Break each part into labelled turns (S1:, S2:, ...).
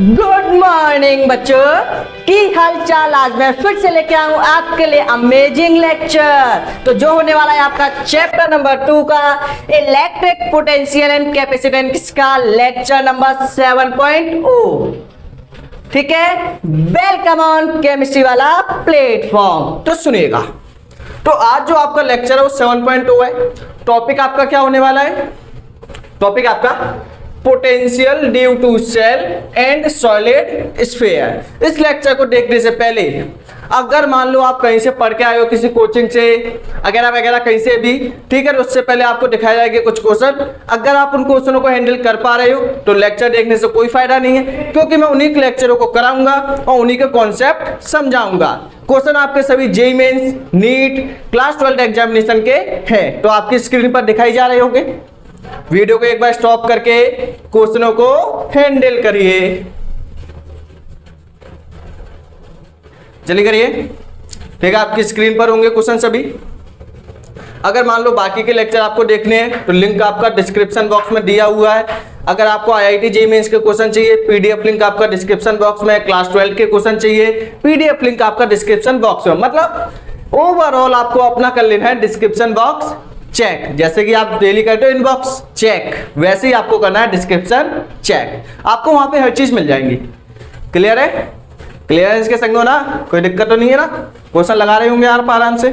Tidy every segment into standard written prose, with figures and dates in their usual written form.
S1: Good morning बच्चों, की हाल चाल। आज मैं फिर से लेके आऊं आपके लिए अमेजिंग लेक्चर। तो जो होने वाला है आपका चैप्टर नंबर 2 का इलेक्ट्रिक पोटेंशियल एंड कैपेसिटेंस का लेक्चर नंबर 7.0। ठीक है, वेलकम ऑन केमिस्ट्री वाला प्लेटफॉर्म। तो सुनिएगा, तो आज जो आपका लेक्चर है वो 7.0 है। टॉपिक आपका क्या होने वाला है? टॉपिक आपका potential due to shell and solid sphere. इस लेक्चर को देखने से पहले अगर मान लो आप कहीं से पढ़ के आए हो, किसी कोचिंग से वगैरह वगैरह कहीं से भी, ठीक है, तो उससे पहले आपको दिखाया जाएगा कुछ क्वेश्चन। अगर आप उन क्वेश्चनों को हैंडल कर पा रहे हो तो लेक्चर देखने से कोई फायदा नहीं है, क्योंकि मैं उन्हीं लेक्चरों को कराऊंगा और उन्हीं के कॉन्सेप्ट समझाऊंगा। क्वेश्चन आपके सभी JEE mains, NEET, class 12 examination के हैं, तो आपकी स्क्रीन पर दिखाई जा रहे होंगे। वीडियो को एक बार स्टॉप करके क्वेश्चनों को हैंडल करिए, चलिए करिए। ठीक है, आपकी स्क्रीन पर होंगे क्वेश्चन सभी। अगर मान लो बाकी के लेक्चर आपको देखने हैं तो लिंक आपका डिस्क्रिप्शन बॉक्स में दिया हुआ है। अगर आपको आईआईटी जेईई मेंस के क्वेश्चन चाहिए, पीडीएफ लिंक आपका डिस्क्रिप्शन बॉक्स में। क्लास 12 के क्वेश्चन चाहिए, पीडीएफ लिंक आपका डिस्क्रिप्शन बॉक्स में। मतलब ओवरऑल आपको अपना कर लेना है डिस्क्रिप्शन बॉक्स चेक। जैसे कि आप डेली करते हो इनबॉक्स चेक, वैसे ही आपको करना है डिस्क्रिप्शन चेक। आपको वहां पे हर चीज मिल जाएंगी। क्लियर है? क्लियर है इसके संग हो ना? कोई दिक्कत तो नहीं है ना? क्वेश्चन लगा रहे होंगे यार आराम से।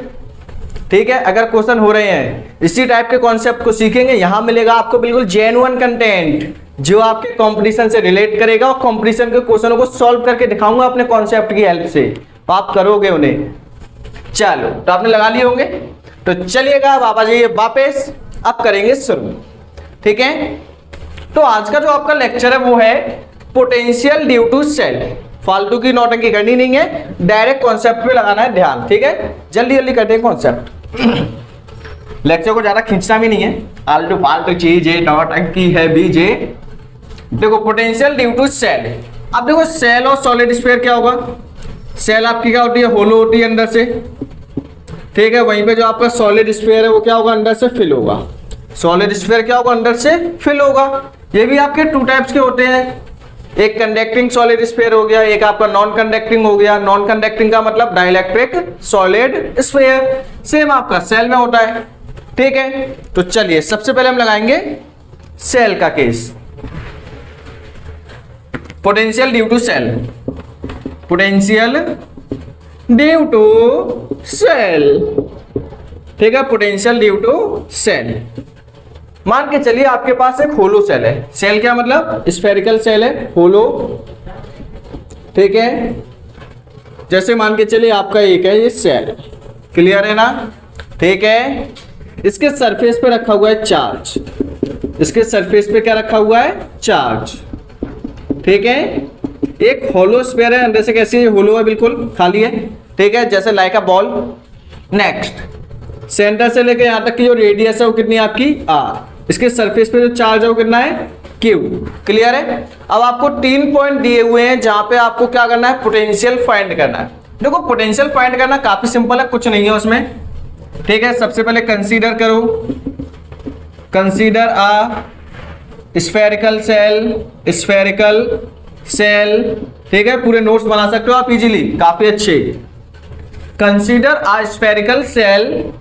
S1: ठीक है, अगर क्वेश्चन हो रहे हैं इसी टाइप के कॉन्सेप्ट को सीखेंगे, यहां मिलेगा आपको बिल्कुल जेन्युइन कंटेंट जो आपके कंपटीशन से रिलेट करेगा, और कंपटीशन के क्वेश्चनों को सॉल्व करके दिखाऊंगा अपने कॉन्सेप्ट की हेल्प से, तो आप करोगे उन्हें। चलो, तो आपने लगा लिए होंगे, तो चलिएगा अब आप आ जाइए वापस। अब करेंगे शुरू। ठीक है, तो आज का जो आपका लेक्चर है वो है पोटेंशियल ड्यू टू सेल। फालतू की नौटंकी करनी नहीं है, डायरेक्ट कॉन्सेप्ट पे लगाना है ध्यान। ठीक है, जल्दी जल्दी करते हैं कॉन्सेप्ट। लेक्चर को ज्यादा खींचना भी नहीं है, आलतू फालतू चीजें नौटंकी है बीजे। देखो, पोटेंशियल ड्यू टू सेल। अब देखो, सेल और सॉलिड स्फीयर क्या होगा? सेल आपकी क्या होती है? होलो होती है अंदर से। ठीक है, वहीं पे जो आपका सॉलिड स्फीयर है वो क्या होगा? अंदर से फिल होगा। सॉलिड स्फीयर क्या होगा? अंदर से फिल होगा। ये भी आपके टू टाइप्स के होते हैं, एक कंडक्टिंग सॉलिड स्फीयर हो गया, एक आपका नॉन कंडक्टिंग हो गया। नॉन कंडक्टिंग का मतलब डाइलेक्ट्रिक सॉलिड स्फीयर। सेम आपका सेल में होता है। ठीक है, तो चलिए सबसे पहले हम लगाएंगे सेल का case. Potential due to shell, potential due to shell. ठीक है, पोटेंशियल ड्यू टू सेल। मान के चलिए आपके पास एक होलो सेल है। सेल क्या मतलब? स्फेरिकल सेल है, होलो। ठीक है, जैसे मान के चलिए आपका एक है ये सेल। क्लियर है ना? ठीक है, इसके सरफेस पे रखा हुआ है चार्ज। इसके सरफेस पे क्या रखा हुआ है? चार्ज। ठीक है, एक होलो स्फीयर है, अंदर से कैसी होलो है, बिल्कुल खाली है। ठीक है, जैसे like a ball. Next, centre से लेकर यहां तक की जो रेडियस है वो कितनी है आपकी? आर। इसके सरफेस पे जो चार्ज है वो कितना है? क्यू। क्लियर है? अब आपको 3 पॉइंट दिए हुए हैं जहां पे आपको क्या करना है? पोटेंशियल फाइंड करना है। देखो, पोटेंशियल फाइंड करना काफी सिंपल है, कुछ नहीं है उसमें। ठीक है, सबसे पहले कंसीडर करो, consider a spherical cell, spherical shell. ठीक है, पूरे नोट्स बना सकते हो आप इजीली, काफी अच्छे। Consider a spherical shell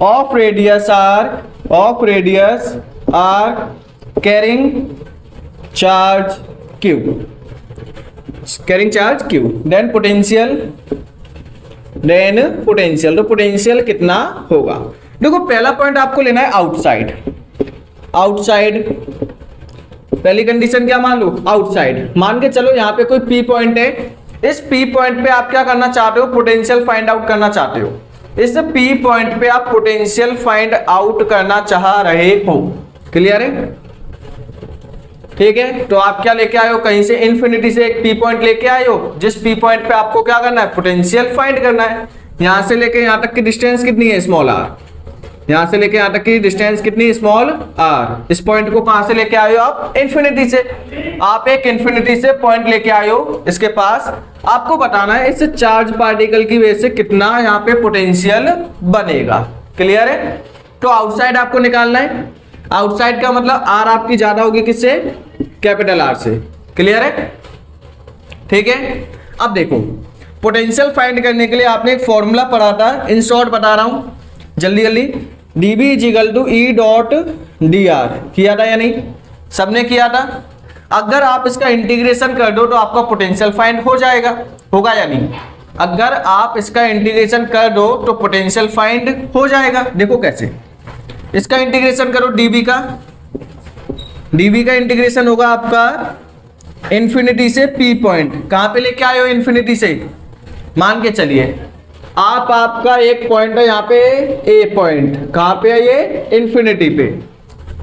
S1: of radius R carrying charge Q, carrying charge Q. Then potential, तो पोटेंशियल कितना होगा? देखो, पहला पॉइंट आपको लेना है आउटसाइड। आउटसाइड पहली कंडीशन क्या मान लो? आउटसाइड। मान के चलो यहां पे कोई पी पॉइंट है। इस पी पॉइंट पे आप क्या करना चाहते हो? पोटेंशियल फाइंड आउट करना चाहते हो। इस पी पॉइंट पे आप पोटेंशियल फाइंड आउट करना चाह रहे हो। क्लियर है? ठीक है, तो आप क्या लेके आए हो? कहीं से इन्फिनिटी से एक पी पॉइंट लेके आए हो, जिस पी पॉइंट पे आपको क्या करना है? पोटेंशियल फाइंड करना है। यहां से लेके यहां तक की डिस्टेंस कितनी है? Small R. यहां से लेके यहां तक की डिस्टेंस कितनी? Small are. इस पॉइंट को कहां से लेके आए हो आप? इन्फिनिटी से। आप एक इन्फिनिटी से पॉइंट लेके आए हो इसके पास। आपको बताना है इस चार्ज पार्टिकल की वजह से कितना यहां पे पोटेंशियल बनेगा। क्लियर है? तो आउटसाइड आपको निकालना है। आउटसाइड का मतलब आर आपकी ज्यादा होगी किससे? कैपिटल आर से। क्लियर है? ठीक है। अब देखो पोटेंशियल फाइंड करने के लिए आपने एक फॉर्मूला पढ़ा था, इन शॉर्ट बता रहा हूं जल्दी जल्दी, dB is equal to E dot dr, किया था या नहीं? सबने किया था। अगर आप इसका इंटीग्रेशन कर दो तो आपका पोटेंशियल फाइंड हो जाएगा, होगा या नहीं? अगर आप इसका इंटीग्रेशन कर दो तो पोटेंशियल फाइंड हो जाएगा। देखो कैसे, इसका इंटीग्रेशन करो dB का इंटीग्रेशन होगा आपका इन्फिनिटी से P पॉइंट, कहां पे लेके आए हो इन्फिनिटी से? मान के चलिए आपका एक पॉइंट है यहाँ पे A पॉइंट, कहां पे है ये? इन्फिनिटी पे।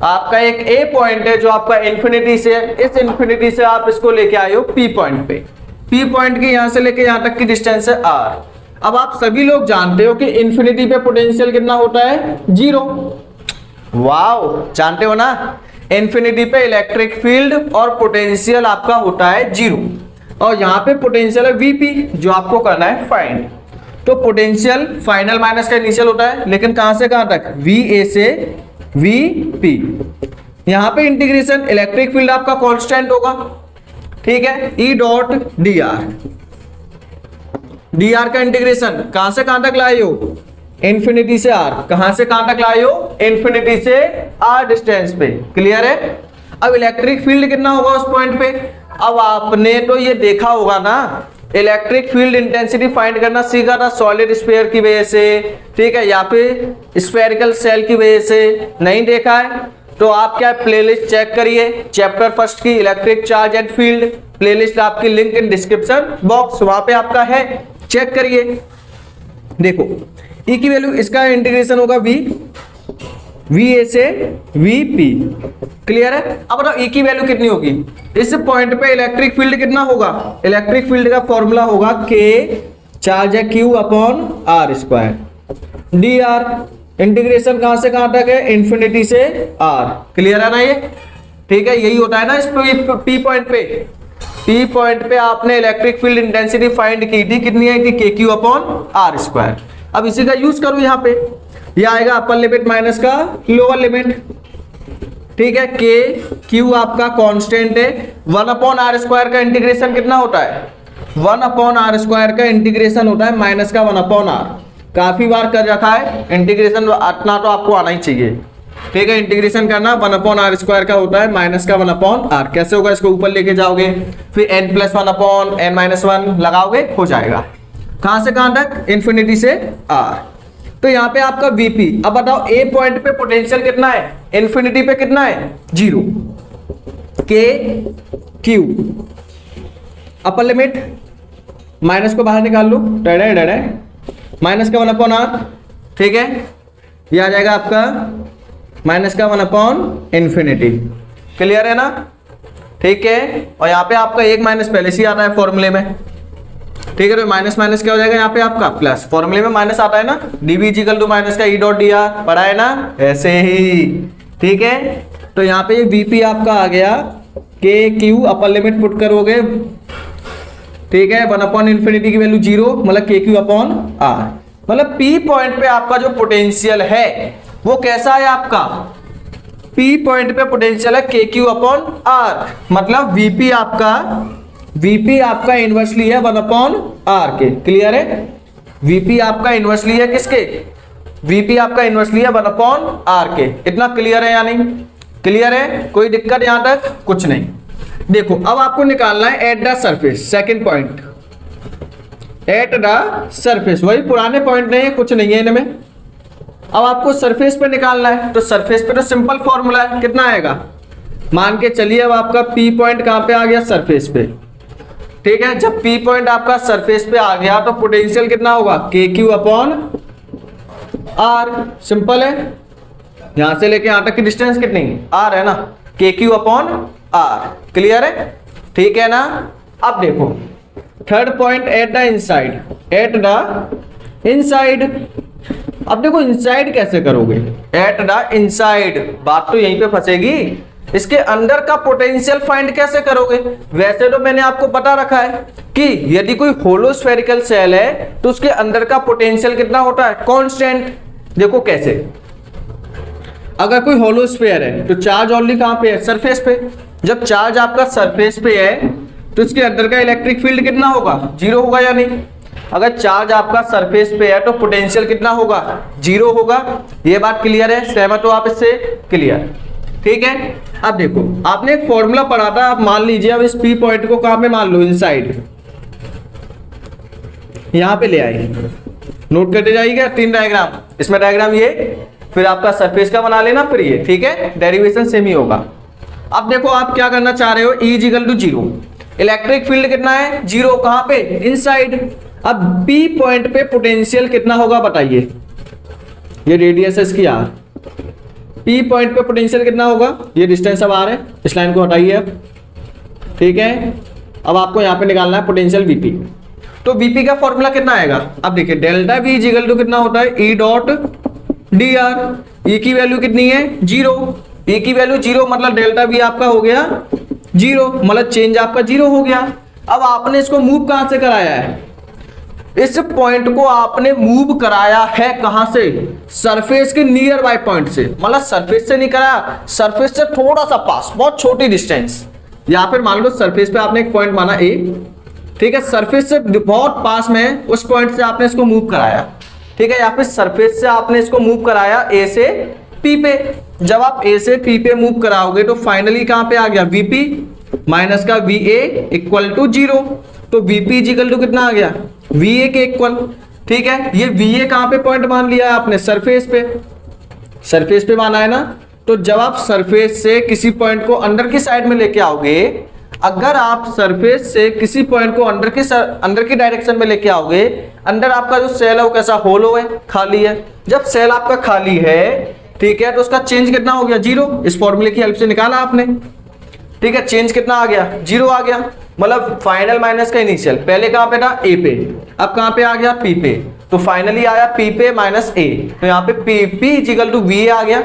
S1: आपका एक A पॉइंट है जो आपका इन्फिनिटी से, इस इन्फिनिटी से आप इसको लेके आए हो P पॉइंट पे। P पॉइंट की यहां से लेके यहां तक की डिस्टेंस है R। अब आप सभी लोग जानते हो कि इन्फिनिटी पे पोटेंशियल कितना होता है? 0। वाओ, जानते हो ना? इन्फिनिटी पे इलेक्ट्रिक फील्ड और पोटेंशियल आपका होता है 0, और यहाँ पे पोटेंशियल है Vp जो आपको करना है फाइंड। तो पोटेंशियल फाइनल माइनस का इनिशियल होता है, लेकिन कहां से कहां तक? Va से Vp। यहाँ पे इंटीग्रेशन इलेक्ट्रिक फील्ड आपका कांस्टेंट होगा, ठीक है, E डॉट dr का इंटीग्रेशन कहां से कहां तक लाए हो? इन्फिनिटी से R। कहां से कहां तक लाए हो? इन्फिनिटी से R डिस्टेंस पे। क्लियर है? अब इलेक्ट्रिक फील्ड कितना होगा उस पॉइंट पे? अब आपने तो ये देखा होगा ना, इलेक्ट्रिक फील्ड इंटेंसिटी फाइंड करना सीखा था सॉलिड स्फीयर की वजह से, ठीक है, या फिर स्फेरिकल सेल की वजह से। नहीं देखा है तो आप क्या प्लेलिस्ट चेक करिए, चैप्टर फर्स्ट की electric charge and field playlist आपकी लिंक इन डिस्क्रिप्शन बॉक्स, वहां पे आपका है, चेक करिए। देखो E की वैल्यू, इसका इंटीग्रेशन होगा Va से Vp। क्लियर है? अब बताओ E की वैल्यू कितनी होगी? इस पॉइंट पे इलेक्ट्रिक फील्ड कितना होगा? इलेक्ट्रिक फील्ड का फॉर्मूला होगा K चार्ज है Q upon R square dr। Integration कहां से कहां तक है? इन्फिनिटी से R। क्लियर है ना ये? ठीक है, यही होता है ना इस P पॉइंट पे। P पॉइंट पे आपने इलेक्ट्रिक फील्ड इंटेंसिटी फाइंड की थी, कितनी आई थी? KQ upon R square. अब इसी का यूज करो यहाँ पे, यह आएगा अपर लिमिट माइनस का लोअर लिमिट, ठीक है। KQ आपका कांस्टेंट है, 1 अपॉन R स्क्वायर का इंटीग्रेशन कितना होता है? 1 अपॉन R स्क्वायर का इंटीग्रेशन होता है माइनस का 1 अपॉन R। काफी बार कर रखा है इंटीग्रेशन, इतना तो आपको आना ही चाहिए, ठीक है। इंटीग्रेशन करना 1 अपॉन R स्क्वायर का होता है माइनस का 1 अपॉन R। कैसे होगा? इसको ऊपर लेके जाओगे, फिर n plus 1 upon n minus 1 लगाओगे, हो जाएगा। कहां से कहां तक? इन्फिनिटी से R। तो यहाँ पे आपका Vp। अब बताओ A पॉइंट पे पोटेंशियल कितना है? इन्फिनिटी पे कितना है? 0। KQ अपर लिमिट, माइनस को बाहर निकाल लो, माइनस का 1 अपॉन R, ठीक है, ये आ जाएगा आपका माइनस का 1 अपॉन इन्फिनिटी। क्लियर है ना? ठीक है, और यहाँ पे आपका एक माइनस पहले से आता है फॉर्मूले में, ठीक है। तो माइनस माइनस क्या हो जाएगा यहाँ पे आपका प्लस, फॉर्मूले में माइनस आता है ना, dB इक्वल टू माइनस का E डॉट dr, पढ़ा है ना? ऐसे ही, ठीक है। तो यहाँ पे ये Vp आपका आ गया, KQ अपर लिमिट पुट करोगे, ठीक है, 1 अपॉन इन्फिनिटी की वैल्यू 0, मतलब KQ अपॉन R। मतलब P पॉइंट पे आपका जो पोटेंशियल है वो कैसा है आपका? P पॉइंट पे पोटेंशियल है KQ अपॉन R, मतलब Vp आपका इनवर्सली है 1 अपॉन R के। क्लियर है? Vp आपका इनवर्सली है किसके? Vp आपका इनवर्सली है 1 अपॉन R के। इतना क्लियर है या नहीं? क्लियर है? कोई दिक्कत यहां तक? कुछ नहीं। देखो अब आपको निकालना है at the surface, second point, at the surface. वही पुराने पॉइंट नहीं है, कुछ नहीं है इनमें। अब आपको सरफेस पे निकालना है, तो सरफेस पे तो सिंपल फॉर्मूला है, कितना आएगा? मान के चलिए अब आपका P पॉइंट कहां पे आ गया? सरफेस पे, ठीक है। जब P पॉइंट आपका सरफेस पे आ गया तो पोटेंशियल कितना होगा? KQ upon R। सिंपल है, यहां से लेके यहां तक की डिस्टेंस कितनी? R है ना, KQ अपॉन R। क्लियर है? ठीक है ना? अब देखो third point, at the inside, at the inside. अब देखो इनसाइड कैसे करोगे? एट द इनसाइड, बात तो यहीं पे फंसेगी। इसके अंदर का पोटेंशियल फाइंड कैसे करोगे? वैसे तो मैंने आपको बता रखा है कि यदि कोई होलो स्फेरिकल सेल है तो उसके अंदर का पोटेंशियल कितना होता है? कांस्टेंट। देखो कैसे, अगर कोई होलो स्फीयर है तो चार्ज ओनली कहां पे है? सरफेस पे। जब चार्ज आपका सरफेस पे है तो इसके अंदर का इलेक्ट्रिक फील्ड कितना होगा, 0 होगा या नहीं। अगर चार्ज आपका सरफेस पे है तो पोटेंशियल कितना होगा, 0 होगा। ये बात क्लियर है, सहमत हो आप इससे, क्लियर, ठीक है। अब देखो आपने एक फॉर्मूला पढ़ा था, आप मान लीजिए अब इस पी पॉइंट को कहां पे मान लो, इनसाइड, यहां पे ले आए, नोट करते जाइएगा 3 डायग्राम, इसमें डायग्राम ये, फिर आपका सरफेस का बना लेना, फिर ये, ठीक है, डेरिवेशन सेम ही होगा। अब देखो आप क्या करना चाह रहे हो, E = 0, इलेक्ट्रिक फील्ड कितना है, 0, कहां पे, इनसाइड। अब P पॉइंट पे पोटेंशियल कितना होगा बताइए, ये रेडियस है इसकी R, P पॉइंट पे पोटेंशियल कितना होगा, ये डिस्टेंस अब R है, इस लाइन को हटाइए अब, ठीक है। अब आपको यहां पे निकालना है पोटेंशियल Vp, तो Vp का फॉर्मूला कितना आएगा, अब देखिए डेल्टा V = कितना होता है, E.dr, E की वैल्यू कितनी है, 0, E की वैल्यू 0 मतलब डेल्टा V आपका हो गया 0, मतलब चेंज आपका 0 हो गया। अब आपने इसको मूव कहां से कराया है, इस पॉइंट को आपने मूव कराया है कहां से, सरफेस के नियर बाय पॉइंट से, मतलब सरफेस से नहीं कराया, सरफेस से थोड़ा सा पास, बहुत छोटी डिस्टेंस। या फिर मान लो सरफेस पे आपने एक पॉइंट माना A, ठीक है, सरफेस से बहुत पास में उस पॉइंट से आपने इसको मूव कराया, ठीक है, या फिर सरफेस से आपने इसको मूव कराया A से P पे। जब आप A से P पे मूव कराओगे तो फाइनली कहां पे आ गया, Vp माइनस का VA = 0, तो Vp = कितना आ गया, VA के इक्वल, ठीक है। ये VA कहां पे पॉइंट मान लिया है आपने, सरफेस पे, सरफेस पे माना है ना। तो जब आप सरफेस से किसी पॉइंट को अंदर की साइड में लेके आओगे, अगर आप सरफेस से किसी पॉइंट को अंदर की डायरेक्शन में लेके आओगे, अंदर आपका जो सेल है वो कैसा, होलो है, खाली है। जब सेल आपका खाली है, ठीक है, तो उसका चेंज कितना हो गया, 0, इस फॉर्मूले की हेल्प से निकाला आपने, ठीक है, चेंज कितना आ गया, 0 आ गया, मतलब फाइनल माइनस का इनिशियल, पहले कहां पे था, A पे, अब कहां पे आ गया, P पे, तो फाइनली आया P पे माइनस A, तो यहाँ पे P = VA आ गया,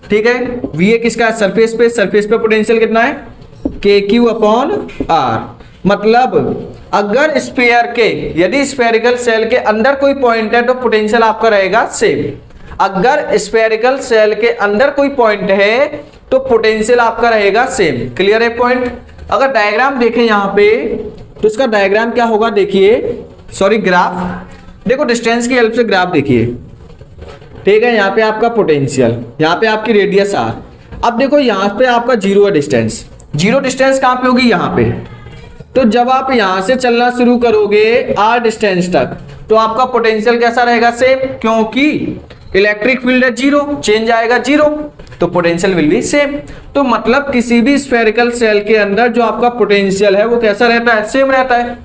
S1: ठीक है। VA किसका है, सरफेस पे, सरफेस पे पोटेंशियल कितना है, KQ/R, मतलब अगर स्फीयर के, यदि स्फेरिकल सेल के अंदर कोई पॉइंट है तो पोटेंशियल आपका रहेगा सेम, अगर स्फेरिकल सेल के अंदर कोई पॉइंट है तो पोटेंशियल आपका रहेगा सेम, क्लियर है पॉइंट। अगर डायग्राम देखें यहां पे तो इसका डायग्राम क्या होगा, देखिए, सॉरी ग्राफ, देखो डिस्टेंस की हेल्प से ग्राफ देखिए, ठीक है, यहाँ पे आपका पोटेंशियल, यहाँ पे आपकी रेडियस R। अब देखो यहाँ पे आपका 0 है डिस्टेंस, 0 डिस्टेंस कहां पे होगी, यहाँ पे। तो जब आप यहां से चलना शुरू करोगे R डिस्टेंस तक, तो आपका पोटेंशियल कैसा रहेगा, सेम, क्योंकि इलेक्ट्रिक फील्ड है 0, चेंज आएगा 0, तो पोटेंशियल विल बी सेम। तो मतलब किसी भी स्फेरिकल सेल के अंदर जो आपका पोटेंशियल है वो कैसा रहता है, सेम रहता है।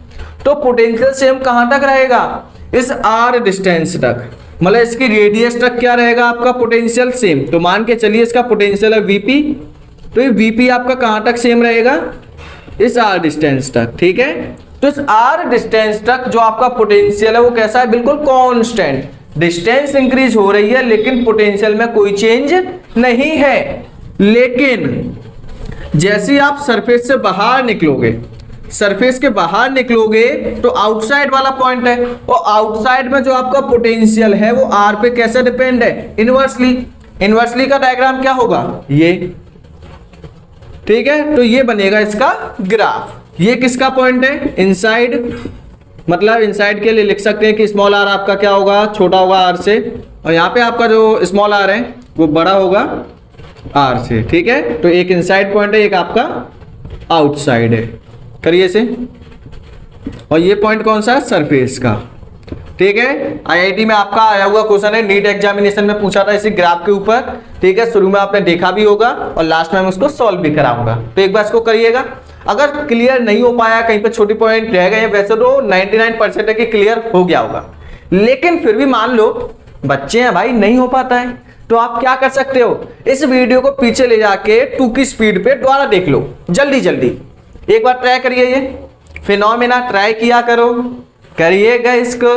S1: तो पोटेंशियल सेम कहां तक रहेगा, इस R डिस्टेंस तक, मतलब इसकी रेडियस तक क्या रहेगा आपका पोटेंशियल सेम। तो मान के चलिए इसका पोटेंशियल है Vp, तो ये Vp आपका कहां तक सेम रहेगा, इस R डिस्टेंस तक, ठीक है। तो इस R डिस्टेंस तक जो आपका पोटेंशियल है वो कैसा है, बिल्कुल कांस्टेंट, डिस्टेंस इंक्रीज हो रही है लेकिन पोटेंशियल में कोई चेंज नहीं है। लेकिन जैसे आप सरफेस से बाहर निकलोगे, सरफेस के बाहर निकलोगे तो आउटसाइड वाला पॉइंट है, और आउटसाइड में जो आपका पोटेंशियल है वो R पे कैसे डिपेंड है, इनवर्सली। इनवर्सली का डायग्राम क्या होगा, ये, ठीक है। तो ये बनेगा इसका ग्राफ। ये किसका पॉइंट है, इनसाइड, मतलब इनसाइड के लिए लिख सकते हैं कि स्मॉल r आपका क्या होगा, छोटा होगा r से, और यहाँ पे आपका जो स्मॉल r है वो बड़ा होगा r से, ठीक है। तो एक इनसाइड पॉइंट है, एक आपका आउटसाइड है, करिए इसे। और ये पॉइंट कौन सा है, सरफेस का, ठीक है। आईआईटी में आपका आया हुआ क्वेश्चन है, नीट एग्जामिनेशन में पूछा था इसी ग्राफ के ऊपर, ठीक है। शुरू में आपने देखा भी होगा और लास्ट में मैं उसको सॉल्व भी कराऊंगा, तो एक बार इसको करिएगा। अगर क्लियर नहीं हो पाया, कहीं पे छोटी पॉइंट रह गए, वैसे तो 99% है कि क्लियर हो गया होगा, लेकिन फिर भी मान लो बच्चे हैं भाई, नहीं हो पाता है, तो आप क्या कर सकते हो, इस वीडियो को पीछे ले जाके 2 की स्पीड पे दोबारा देख लो, जल्दी जल्दी एक बार ट्राई करिए, ये फिनोमेना ट्राई किया करो, करिएगा इसको,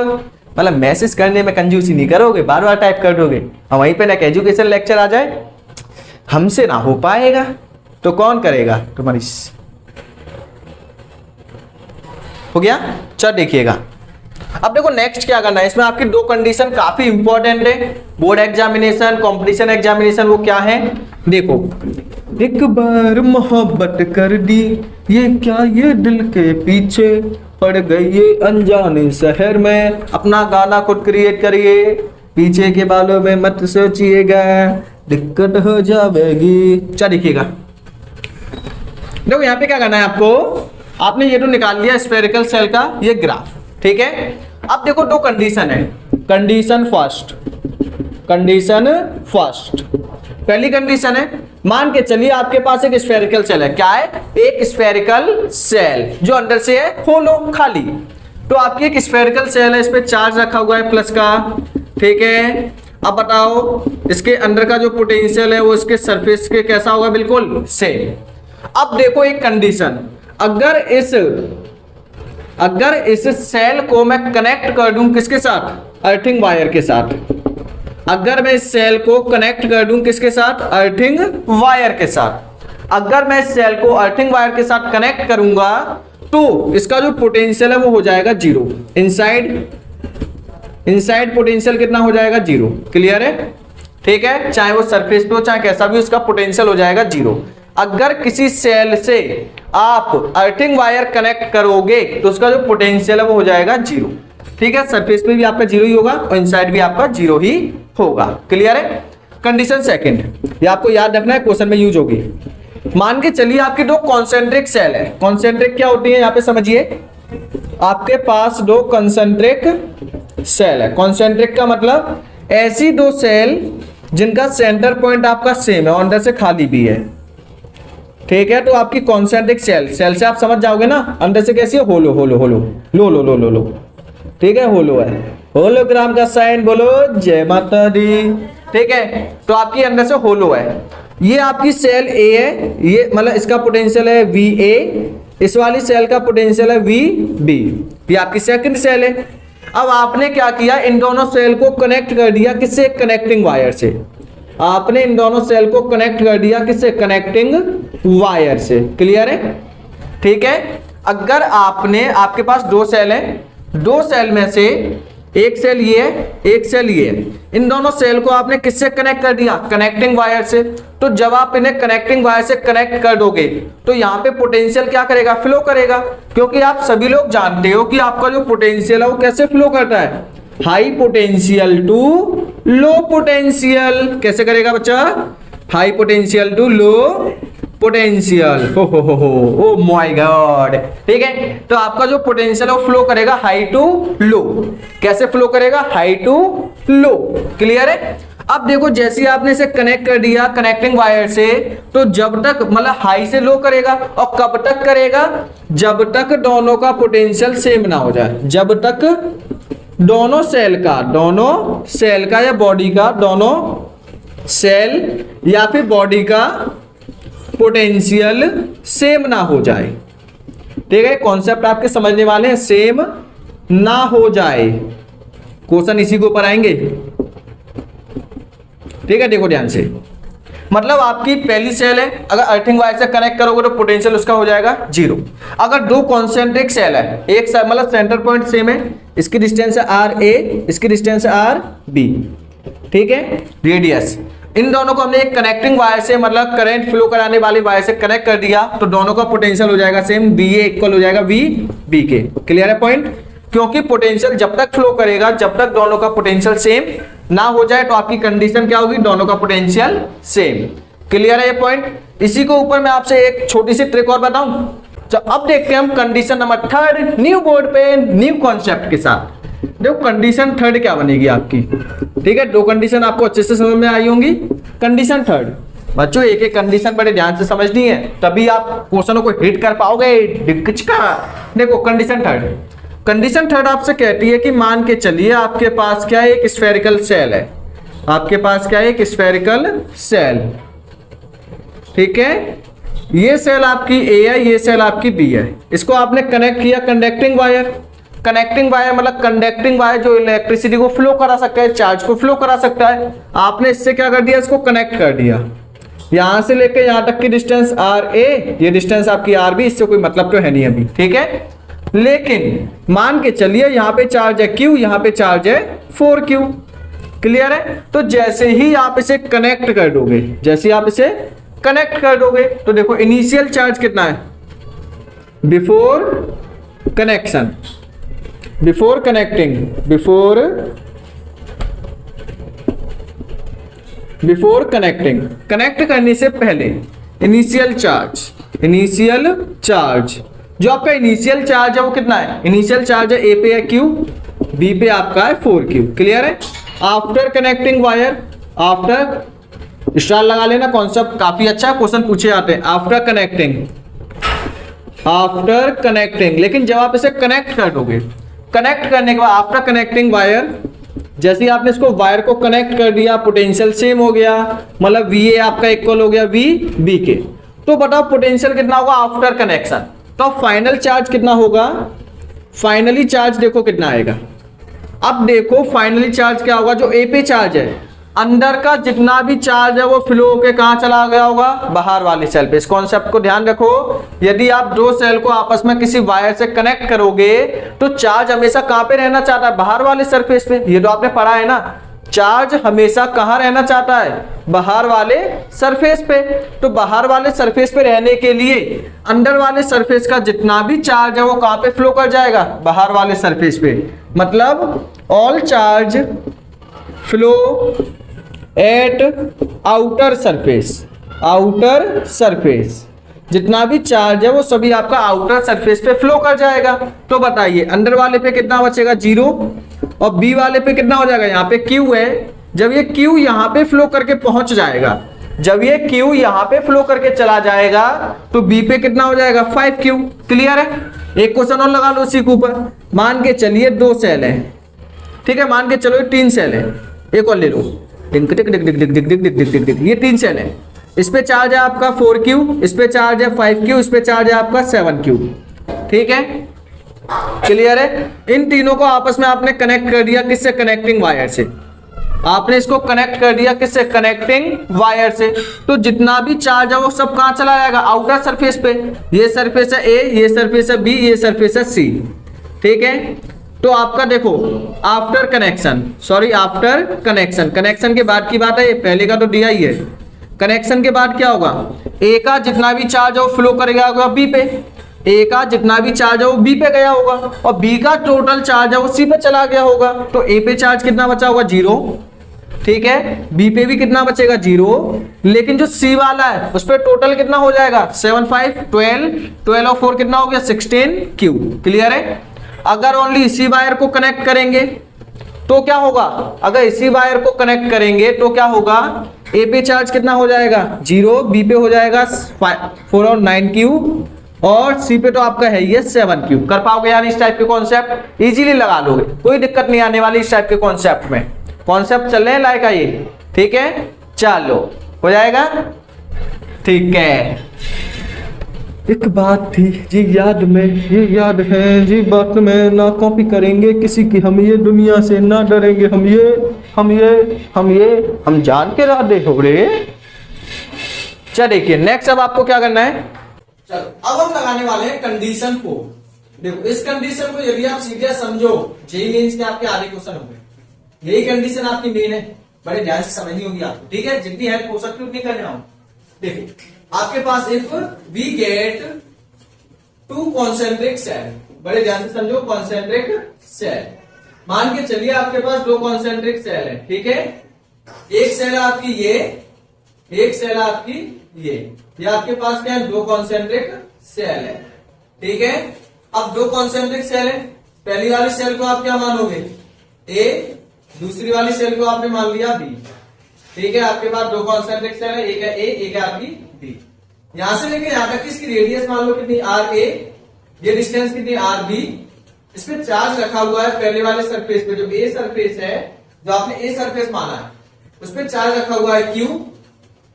S1: मतलब मैसेज करने में कंजूसी नहीं करोगे, बार बार टाइप कर दोगे और वहीं पे ना एजुकेशन लेक्चर आ जाए, हमसे ना हो पाएगा तो कौन करेगा, तुम्हारी हो गया। चल देखिएगा, अब देखो नेक्स्ट क्या करना है, इसमें आपकी 2 कंडीशन काफी इंपॉर्टेंट है, बोर्ड एग्जामिनेशन, कंपटीशन एग्जामिनेशन, वो क्या है देखो। एक बार मोहब्बत कर दी, ये क्या ये दिल के पीछे पड़ गई ये अनजाने शहर में। अपना गाना खुद क्रिएट करिए, पीछे के बालों में मत सोचिएगा, दिक्कत हो जाएगी। क्या देखिएगा, देखो यहाँ पे क्या करना है आपको, आपने ये तो निकाल लिया स्फेरिकल सेल का ये ग्राफ, ठीक है। अब देखो दो कंडीशन है, कंडीशन फर्स्ट, कंडीशन फर्स्ट। पहली कंडीशन है, मान के चलिए आपके पास एक स्फेरिकल सेल है, क्या है, एक स्फेरिकल सेल जो अंदर से है होलो खाली। तो आपकी एक स्फेरिकल सेल है, इस पे चार्ज रखा हुआ है प्लस का, ठीक है। अब बताओ इसके अंदर का जो पोटेंशियल है वो इसके सरफेस के कैसा होगा, बिल्कुल सेम। अब देखो एक कंडीशन, अगर इस सेल को मैं कनेक्ट कर दूं किसके साथ, अर्थिंग वायर के साथ। अगर मैं इस सेल को कनेक्ट कर दूं किसके साथ, अर्थिंग वायर के साथ। अगर मैं इस सेल को अर्थिंग वायर के साथ कनेक्ट करूंगा तो इसका जो पोटेंशियल है वो हो जाएगा जीरो। इनसाइड पोटेंशियल कितना हो जाएगा, जीरो। क्लियर है, ठीक है। चाहे वो सरफेस पे हो चाहे कैसा भी, उसका पोटेंशियल हो जाएगा जीरो। अगर किसी सेल से आप अर्थिंग वायर कनेक्ट करोगे तो उसका जो पोटेंशियल है वो हो जाएगा जीरो, ठीक है। सरफेस पे भी आपका जीरो ही होगा और इनसाइड भी आपका जीरो ही होगा। क्लियर है। कंडीशन सेकंड, ये आपको याद रखना है, क्वेश्चन में यूज होगी। मान के चलिए आपकी दो कॉन्सेंट्रिक सेल है। कॉन्सेंट्रिक क्या होती है, यहां पे समझिए, आपके पास दो कॉन्सेंट्रिक सेल है। कॉन्सेंट्रिक का मतलब ऐसी दो सेल जिनका सेंटर पॉइंट आपका सेम है और अंदर से खाली भी है, ठीक है। तो आपकी कॉन्सेंट्रिक सेल, सेल से आप समझ जाओगे ना, अंदर से कैसी है, होलो होलो होलो लो लो लो लो लो, ठीक है, होलो है। होलोग्राम का साइन बोलो जय माता दी, ठीक है। तो आपकी अंदर से होलो है। ये आपकी सेल ए है, ये मतलब इसका पोटेंशियल है वी ए, इस वाली सेल का पोटेंशियल है वी बी, ये आपकी सेकंड सेल है। अब आपने क्या किया, इन दोनों सेल को कनेक्ट कर दिया किससे, कनेक्टिंग वायर से। आपने इन दोनों सेल को कनेक्ट कर दिया किससे, कनेक्टिंग वायर से। क्लियर है, ठीक है। अगर आपके पास दो सेल है, दो सेल में से एक सेल ये है, एक सेल ये है, इन दोनों सेल को आपने किससे कनेक्ट कर दिया, कनेक्टिंग वायर से। तो जब आप इन्हें कनेक्टिंग वायर से कनेक्ट कर दोगे तो यहाँ पे पोटेंशियल क्या करेगा, फ्लो करेगा। क्योंकि आप सभी लोग जानते हो कि आपका जो पोटेंशियल है वो कैसे फ्लो करता है, high potential to low potential. कैसे करेगा बच्चा, high potential to low potential. Oh my God, ठीक है। तो आपका जो पोटेंशियल है वो फ्लो करेगा हाई टू लो। कैसे फ्लो करेगा, हाई टू लो। क्लियर है। अब देखो जैसे आपने इसे कनेक्ट कर दिया कनेक्टिंग वायर से, तो जब तक मतलब हाई से लो करेगा, और कब तक करेगा, जब तक दोनों का पोटेंशियल सेम ना हो जाए। जब तक दोनों सेल का या बॉडी का, दोनों सेल या फिर बॉडी का पोटेंशियल सेम ना हो जाए, ठीक है। कॉन्सेप्ट आपके समझने वाले हैं, सेम ना हो जाए। क्वेश्चन इसी के ऊपर आएंगे, ठीक है। देखो ध्यान से, मतलब आपकी पहली सेल है, अगर अर्थिंग वायर से कनेक्ट करोगे तो पोटेंशियल उसका हो जाएगा जीरो। अगर दो कॉन्सेंट्रिक सेल है, एक मतलब सेंटर पॉइंट सेम है, इसकी डिस्टेंस है आर ए, इसकी डिस्टेंस है आर बी, ठीक है, रेडियस। इन दोनों को हमने एक कनेक्टिंग वायर से मतलब करंट फ्लो कराने वाली वायर से कनेक्ट कर दिया, तो दोनों का पोटेंशियल हो जाएगा सेम, बी ए इक्वल हो जाएगा वी बी के। क्लियर है पॉइंट। क्योंकि पोटेंशियल जब तक फ्लो करेगा, जब तक दोनों का पोटेंशियल सेम ना हो जाए, तो आपकी कंडीशन क्या होगी, दोनों का पोटेंशियल सेम। क्लियर है ये पॉइंट। इसी के ऊपर मैं आपसे एक छोटी सी ट्रिक और बताऊं। तो अब देखते हैं हम condition number third, new board पे न्यू कॉन्सेप्ट के साथ। देखो कंडीशन थर्ड क्या बनेगी आपकी, ठीक है। दो कंडीशन आपको अच्छे से समझ में आई होंगी। कंडीशन थर्ड, बच्चों एक एक कंडीशन बड़े ध्यान से समझनी है, तभी आप क्वेश्चनों को हिट कर पाओगे। देखो कंडीशन थर्ड आपसे कहती है कि मान के चलिए आपके पास क्या है, एक स्फेरिकल सेल है। आपके पास क्या है, एक स्फेरिकल सेल, ठीक है। ये सेल आपकी ए है, ये सेल आपकी बी है। इसको आपने कनेक्ट किया कंडक्टिंग वायर। कनेक्टिंग वायर मतलब कंडक्टिंग वायर जो इलेक्ट्रिसिटी को फ्लो करा सकता है, चार्ज को फ्लो करा सकता है। आपने इससे क्या कर दिया, इसको कनेक्ट कर दिया। यहां से लेकर यहां तक की डिस्टेंस आर ए, ये डिस्टेंस आपकी आर बी, इससे कोई मतलब तो है नहीं अभी, ठीक है। लेकिन मान के चलिए यहां पे चार्ज है क्यू, यहां पे चार्ज है 4Q। क्लियर है। तो जैसे ही आप इसे कनेक्ट कर दोगे, जैसे आप इसे कनेक्ट कर दोगे तो देखो इनिशियल चार्ज कितना है before connection, before connecting, before connecting, connect करने से पहले इनिशियल चार्ज जो आपका इनिशियल चार्ज है वो कितना है, इनिशियल चार्ज है ए पे है Q, बी पे आपका है 4Q। क्लियर है। After connecting wire, after star लगा लेना, कॉन्सेप्ट काफी अच्छा क्वेश्चन पूछे जाते हैं। आफ्टर कनेक्टिंग, लेकिन जब आप इसे कनेक्ट कर दोगे, कनेक्ट करने के बाद आफ्टर कनेक्टिंग वायर, जैसे ही आपने इसको वायर को कनेक्ट कर दिया, पोटेंशियल सेम हो गया, मतलब VA आपका इक्वल हो गया VB के, तो बताओ पोटेंशियल कितना होगा आफ्टर कनेक्शन। तो फाइनल चार्ज कितना होगा, फाइनली चार्ज देखो कितना आएगा। अब देखो फाइनली चार्ज क्या होगा, जो ए पे चार्ज है, अंदर का जितना भी चार्ज है वो फ्लो होके कहां चला गया होगा, बाहर वाले सेल पे। इस कॉन्सेप्ट को ध्यान रखो, यदि आप दो सेल को आपस में किसी वायर से कनेक्ट करोगे तो चार्ज हमेशा कहां पे रहना चाहता है, बाहर वाले सरफेस पे। ये तो आपने पढ़ा है ना, चार्ज हमेशा कहां रहना चाहता है, बाहर वाले सरफेस पे। तो बाहर वाले सरफेस पे रहने के लिए अंदर वाले सरफेस का जितना भी चार्ज है वो कहां पे फ्लो कर जाएगा, बाहर वाले सरफेस पे। मतलब all charge flow eight outer surface, जितना भी चार्ज है वो सभी आपका आउटर सरफेस पे फ्लो कर जाएगा। तो बताइए अंदर वाले पे कितना बचेगा 0, और बी वाले पे कितना हो जाएगा, यहाँ पे Q है, जब ये Q यहाँ पे फ्लो करके पहुंच जाएगा, जब ये Q यहाँ पे फ्लो करके चला जाएगा तो B पे कितना हो जाएगा 5Q। क्लियर है। एक क्वेश्चन और लगा लो उसी के ऊपर। मान के चलिए 2 सेल है, ठीक है, मान के चलो 3 सेल है, एक और ले लो, टिक टिक टिक टिक टिक टिक टिक टिक टिक टिक, ये 3 सेल है। इस पे चार्ज है आपका 4Q, इस पे चार्ज है 5Q, इस पे चार्ज है आपका 7Q। ठीक है, क्लियर है। इन तीनों को आपस में आपने कनेक्ट कर दिया, किससे, कनेक्टिंग वायर से। आपने इसको कनेक्ट कर दिया किससे, कनेक्टिंग वायर से। तो जितना भी चार्ज है वो सब कहां चला जाएगा, आउटर सरफेस पे। ये सरफेस है A, ये सरफेस है B, ये सरफेस है C। ठीक है। तो आपका देखो आफ्टर कनेक्शन, कनेक्शन के बाद की बात है, ये पहले का तो दिया ही है। कनेक्शन के बाद क्या होगा, A का जितना भी चार्ज है वो फ्लो करेगा B पे, A का जितना भी चार्ज है वो B पे गया होगा, और B का टोटल चार्ज है वो C पे चला गया होगा। तो A पे चार्ज कितना बचा होगा 0, ठीक है, B पे भी कितना बचेगा 0, लेकिन जो C वाला है उस पे टोटल कितना हो जाएगा 7 5 12 और 4 कितना हो गया 16Q। क्लियर है। अगर ओनली इसी वायर को कनेक्ट करेंगे तो क्या होगा, अगर इसी वायर को कनेक्ट करेंगे तो क्या होगा, A पे चार्ज कितना हो जाएगा 0, B पे हो जाएगा 4 और 9Q, और C पे तो आपका है ये 7Q। कर पाओगे यार इस टाइप के कॉन्सेप्ट, इजीली लगा लोगे, कोई दिक्कत नहीं आने वाली इस टाइप के कॉन्सेप्ट में। कॉन्सेप्ट चल रहे हैं लाइक ये, ठीक है, चलो हो जाएगा। ठीक है, एक बात थी जी याद में, ये याद है जी बात में, ना कॉपी करेंगे किसी की हम, ये दुनिया से ना डरेंगे हम जान के राधे हो रे। चल देखिए नेक्स्ट, अब आपको क्या करना है, चलो अब हम लगाने वाले हैं कंडीशन को। देखो इस कंडीशन को यदि आप सीधे समझो, जेई मेंस के आपके आधे क्वेश्चन होंगे, यही कंडीशन आपकी मेन है, बड़े ध्यान से समझनी होगी आपको। ठीक है, जितनी हेल्प हो सकती है उतनी करने आऊं। देखो आपके पास if we get 2 concentric shell, बड़े ध्यान से समझो, कॉन्सेंट्रिक सेल, मान के चलिए आपके पास 2 कॉन्सेंट्रिक सेल है। ठीक है, एक सेल है आपकी ये, एक सेल है आपकी ये आपके पास क्या है 2 कॉन्सेंट्रिक सेल है। ठीक है, अब 2 कॉन्सेंट्रिक सेल है, पहली वाली सेल को आप क्या मानोगे A, दूसरी वाली सेल को आपने मान लिया B। ठीक है, आपके पास 2 कॉन्सेंट्रिक सेल है, एक है A, एक है आपकी B। यहां से लेके यहां तक इसकी रेडियस मान लो कितनी RA, ये डिस्टेंस कितनी RB। इसमें चार्ज रखा हुआ है पहले वाले सरफेस पे, जो A सरफेस है, जो आपने A सरफेस माना है, उस पर चार्ज रखा हुआ है Q,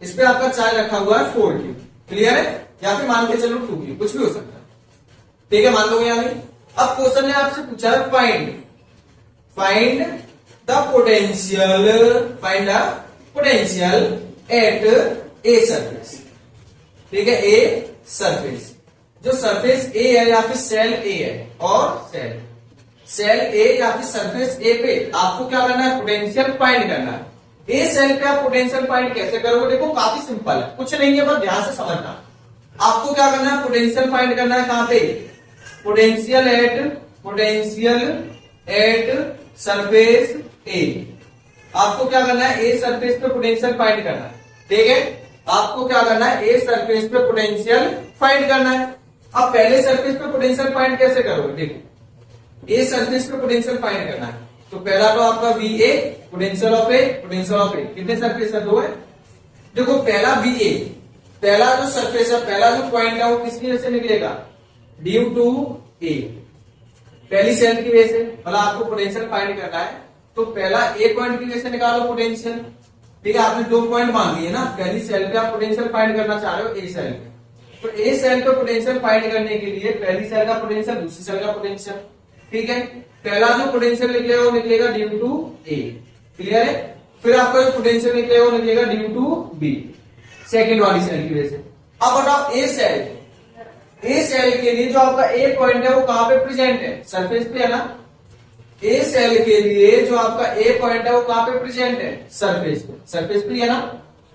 S1: इस पे आपका चार्ज रखा हुआ है 4Q। क्लियर है, या फिर मान के चलो 2Q, कुछ भी हो सकता है। ठीक है, मान लोगे या नहीं। अब क्वेश्चन ने आपसे पूछा है find the potential at A surface. ठीक है, A सरफेस, जो सरफेस A है या फिर सेल A है, और सेल A या फिर सरफेस A पे आपको क्या करना है, पोटेंशियल फाइंड करना है। ए सेल पे आप पोटेंशियल फाइंड कैसे करोगे? देखो काफी सिंपल है, कुछ नहीं है, बस ध्यान से समझना। आपको क्या करना है? पोटेंशियल फाइंड करना है कहां पे? Potential at surface A. आपको क्या करना है? ए सरफेस पे पोटेंशियल फाइंड करना है, ठीक है? आपको क्या करना है? ए सरफेस पे पोटेंशियल फाइंड करना है। अब पहले सरफेस पे पोटेंशियल फाइंड कैसे करोगे? देखो, ए सरफेस पे पोटेंशियल फाइंड करना है, तो पहला तो आपका V A, potential of A, potential of A, कितने सरफेस है? दो है। देखो पहला वी ए, पहला जो सरफेस है, पहला जो पॉइंट है वो किसकी वजह से निकलेगा? ड्यू टू ए, पहली सेल की वजह से। मतलब आपको पोटेंशियल फाइंड करना है तो पहला ए पॉइंट की वजह से निकालो पोटेंशियल, ठीक है? आपने दो पॉइंट मान लिए ना, पहली सेल पे आप पोटेंशियल फाइंड करना चाह रहे हो ए सेल पे, तो ए सेल पे पोटेंशियल फाइंड करने के लिए पहली सेल का पोटेंशियल, दूसरी सेल का पोटेंशियल, ठीक है? पहला जो पोटेंशियल निकलेगा वो निकलेगा ड्यू टू ए, क्लियर है? फिर आपका जो पोटेंशियल निकलेगा वो निकलेगा ड्यू टू बी, सेकेंड वाली सेल की वजह से। अब बताओ ए सेल के लिए जो आपका ए पॉइंट है वो कहां पे प्रेजेंट है? सरफेस पे है ना। ए सेल के लिए जो आपका ए पॉइंट है वो कहां पे प्रेजेंट है? सरफेस पे, सरफेस पे है ना,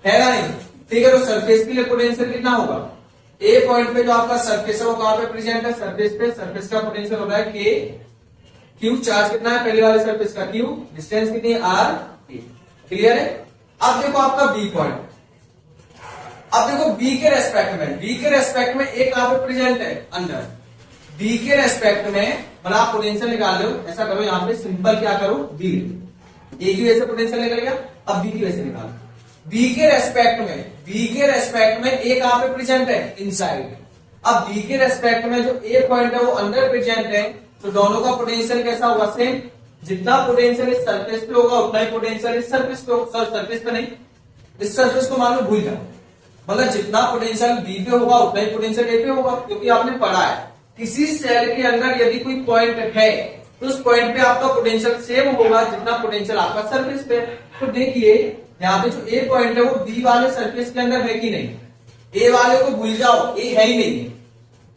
S1: है ना नहीं? ठीक है, तो सरफेस के लिए पोटेंशियल कितना होगा? ए पॉइंट पे जो आपका सरफेस है वो कहां पे प्रेजेंट है? सरफेस पे। सरफेस का पोटेंशियल होता है के, क्यू चार्ज कितना है पहले वाले सरफेस का? क्यू, डिस्टेंस कितनी है? आर, क्लियर है? अब देखो आपका बी पॉइंट, अब देखो बी के रेस्पेक्ट में ए कहां पे प्रेजेंट है? अंदर। बी के रेस्पेक्ट में मतलब आप पोटेंशियल निकाल लो, ऐसा करो यहां पे सिंपल क्या करो? बी, ए की वजह से पोटेंशियल निकल गया, अब बी की वजह से निकालो। बी के रेस्पेक्ट में ए कहां पे प्रेजेंट है? इनसाइड। अब बी के रेस्पेक्ट में जो ए पॉइंट है वो अंदर प्रेजेंट है, तो दोनों का पोटेंशियल कैसा होगा? सेम। जितना पोटेंशियल इस सरफेस पे होगा उतना ही पोटेंशियल इस सरफेस पे होगा, सरफेस पे नहीं, इस सरफेस को मान लो भूल जाओ। मतलब जितना पोटेंशियल बी पे होगा उतना ही पोटेंशियल ए पे होगा, क्योंकि आपने पढ़ा है किसी सेल के अंदर यदि कोई पॉइंट है तो उस पॉइंट पे आपका पोटेंशियल सेम होगा जितना पोटेंशियल आपका सरफेस पे। तो देखिए यहाँ पे जो ए पॉइंट है वो बी वाले सरफेस के अंदर है कि नहीं? ए वाले को भूल जाओ, ए है ही नहीं,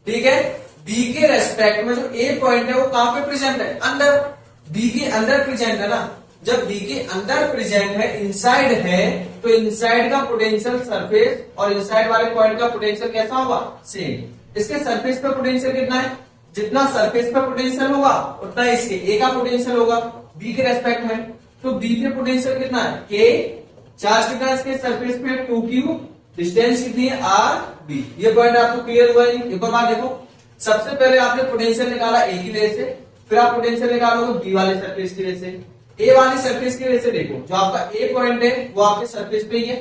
S1: ठीक है? बी के रेस्पेक्ट में जो ए पॉइंट है वो कहां पे प्रेजेंट है? अंदर। बी के अंदर प्रेजेंट है ना, जब बी के अंदर प्रेजेंट है, इनसाइड है, तो इनसाइड का पोटेंशियल सरफेस और इनसाइड वाले पॉइंट का पोटेंशियल कैसा होगा? सेम। इसके सरफेस पे पोटेंशियल कितना है? जितना सरफेस पे पोटेंशियल होगा उतना इसके ए का पोटेंशियल होगा बी के रेस्पेक्ट में। तो बी पे पोटेंशियल कितना है? के, चार्ज कितना है इसके सरफेस पे? 2q, डिस्टेंस कितनी है? R, B. ये पॉइंट आपको क्लियर हुआ है? एक बार देखो, सबसे पहले आपने पोटेंशियल निकाला ए की वजह से, फिर आप पोटेंशियल निकालोगे बी वाले सरफेस की वजह से, ए वाली सरफेस की वजह से। देखो जो आपका ए पॉइंट है वो आपके सरफेस पे ही है,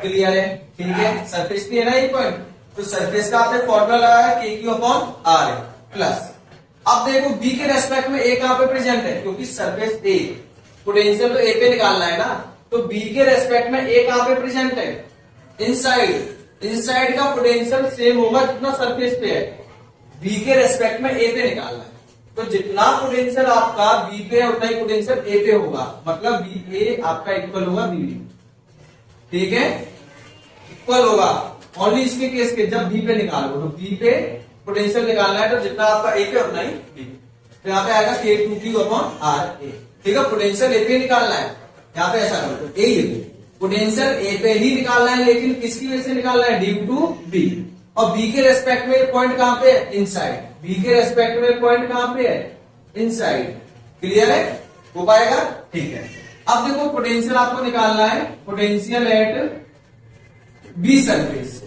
S1: क्लियर है? ठीक है, सरफेस पे है ना ए पॉइंट, तो सरफेस का आपने फॉर्मूला लगाया के क्यू अपॉन आर है प्लस। अब देखो बी के रेस्पेक्ट में ए कहां पे प्रेजेंट है? क्योंकि सरफेस ए, पोटेंशियल तो ए पे निकालना है ना, तो बी के रेस्पेक्ट में ए कहां पे प्रेजेंट है? इनसाइड। इनसाइड का पोटेंशियल सेम होगा जितना सरफेस पे है, बी के रेस्पेक्ट में ए पे निकालना है, तो जितना पोटेंशियल आपका बी पे है उतना ही पोटेंशियल ए पे होगा, मतलब बी ए आपका इक्वल होगा बी, ठीक है? इक्वल होगा ओनली इसके केस के जब बी पे निकालो, तो बी पे पोटेंशियल निकालना है तो जितना आपका ए पे उतना ही बी, तो यहाँ पे आएगा के 2q अपॉन आर ए, ठीक है? पोटेंशियल ए पे निकालना है, यहाँ पे ऐसा करो ए पोटेंशियल ए पे ही निकालना है, लेकिन किसकी वजह से निकालना है? Due to B. और बी के रेस्पेक्ट में पॉइंट कहां पे है? इनसाइड। बी के रेस्पेक्ट में पॉइंट कहां पे है? इनसाइड। क्लियर है? हो पाएगा? ठीक है। अब देखो पोटेंशियल आपको निकालना है, पोटेंशियल एट बी सरफेस।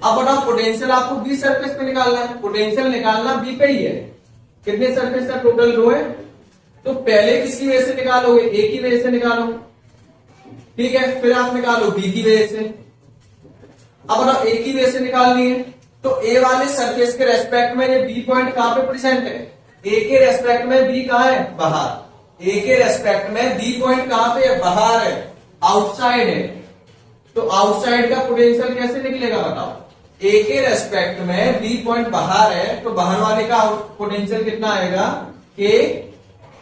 S1: अब बताओ पोटेंशियल आपको बी सरफेस पे निकालना है, पोटेंशियल निकालना बी पे ही है। कितने सरफेस का टोटल रो है? तो पहले किसकी वजह से निकालोगे? ए की वजह से निकालो, ठीक है? फिर आप निकालो बी की वजह से। अब बताओ ए की वजह से निकालनी है, तो ए वाले सरफेस के रेस्पेक्ट में ये बी पॉइंट कहां पे प्रेजेंट है? ए के रेस्पेक्ट में बी कहां है? बाहर। ए के रेस्पेक्ट में बी पॉइंट कहां पे है? बाहर है, आउटसाइड है। तो आउटसाइड का पोटेंशियल कैसे निकलेगा बताओ? ए के रेस्पेक्ट में बी पॉइंट बाहर है, तो बाहर वाले का पोटेंशियल कितना आएगा? के,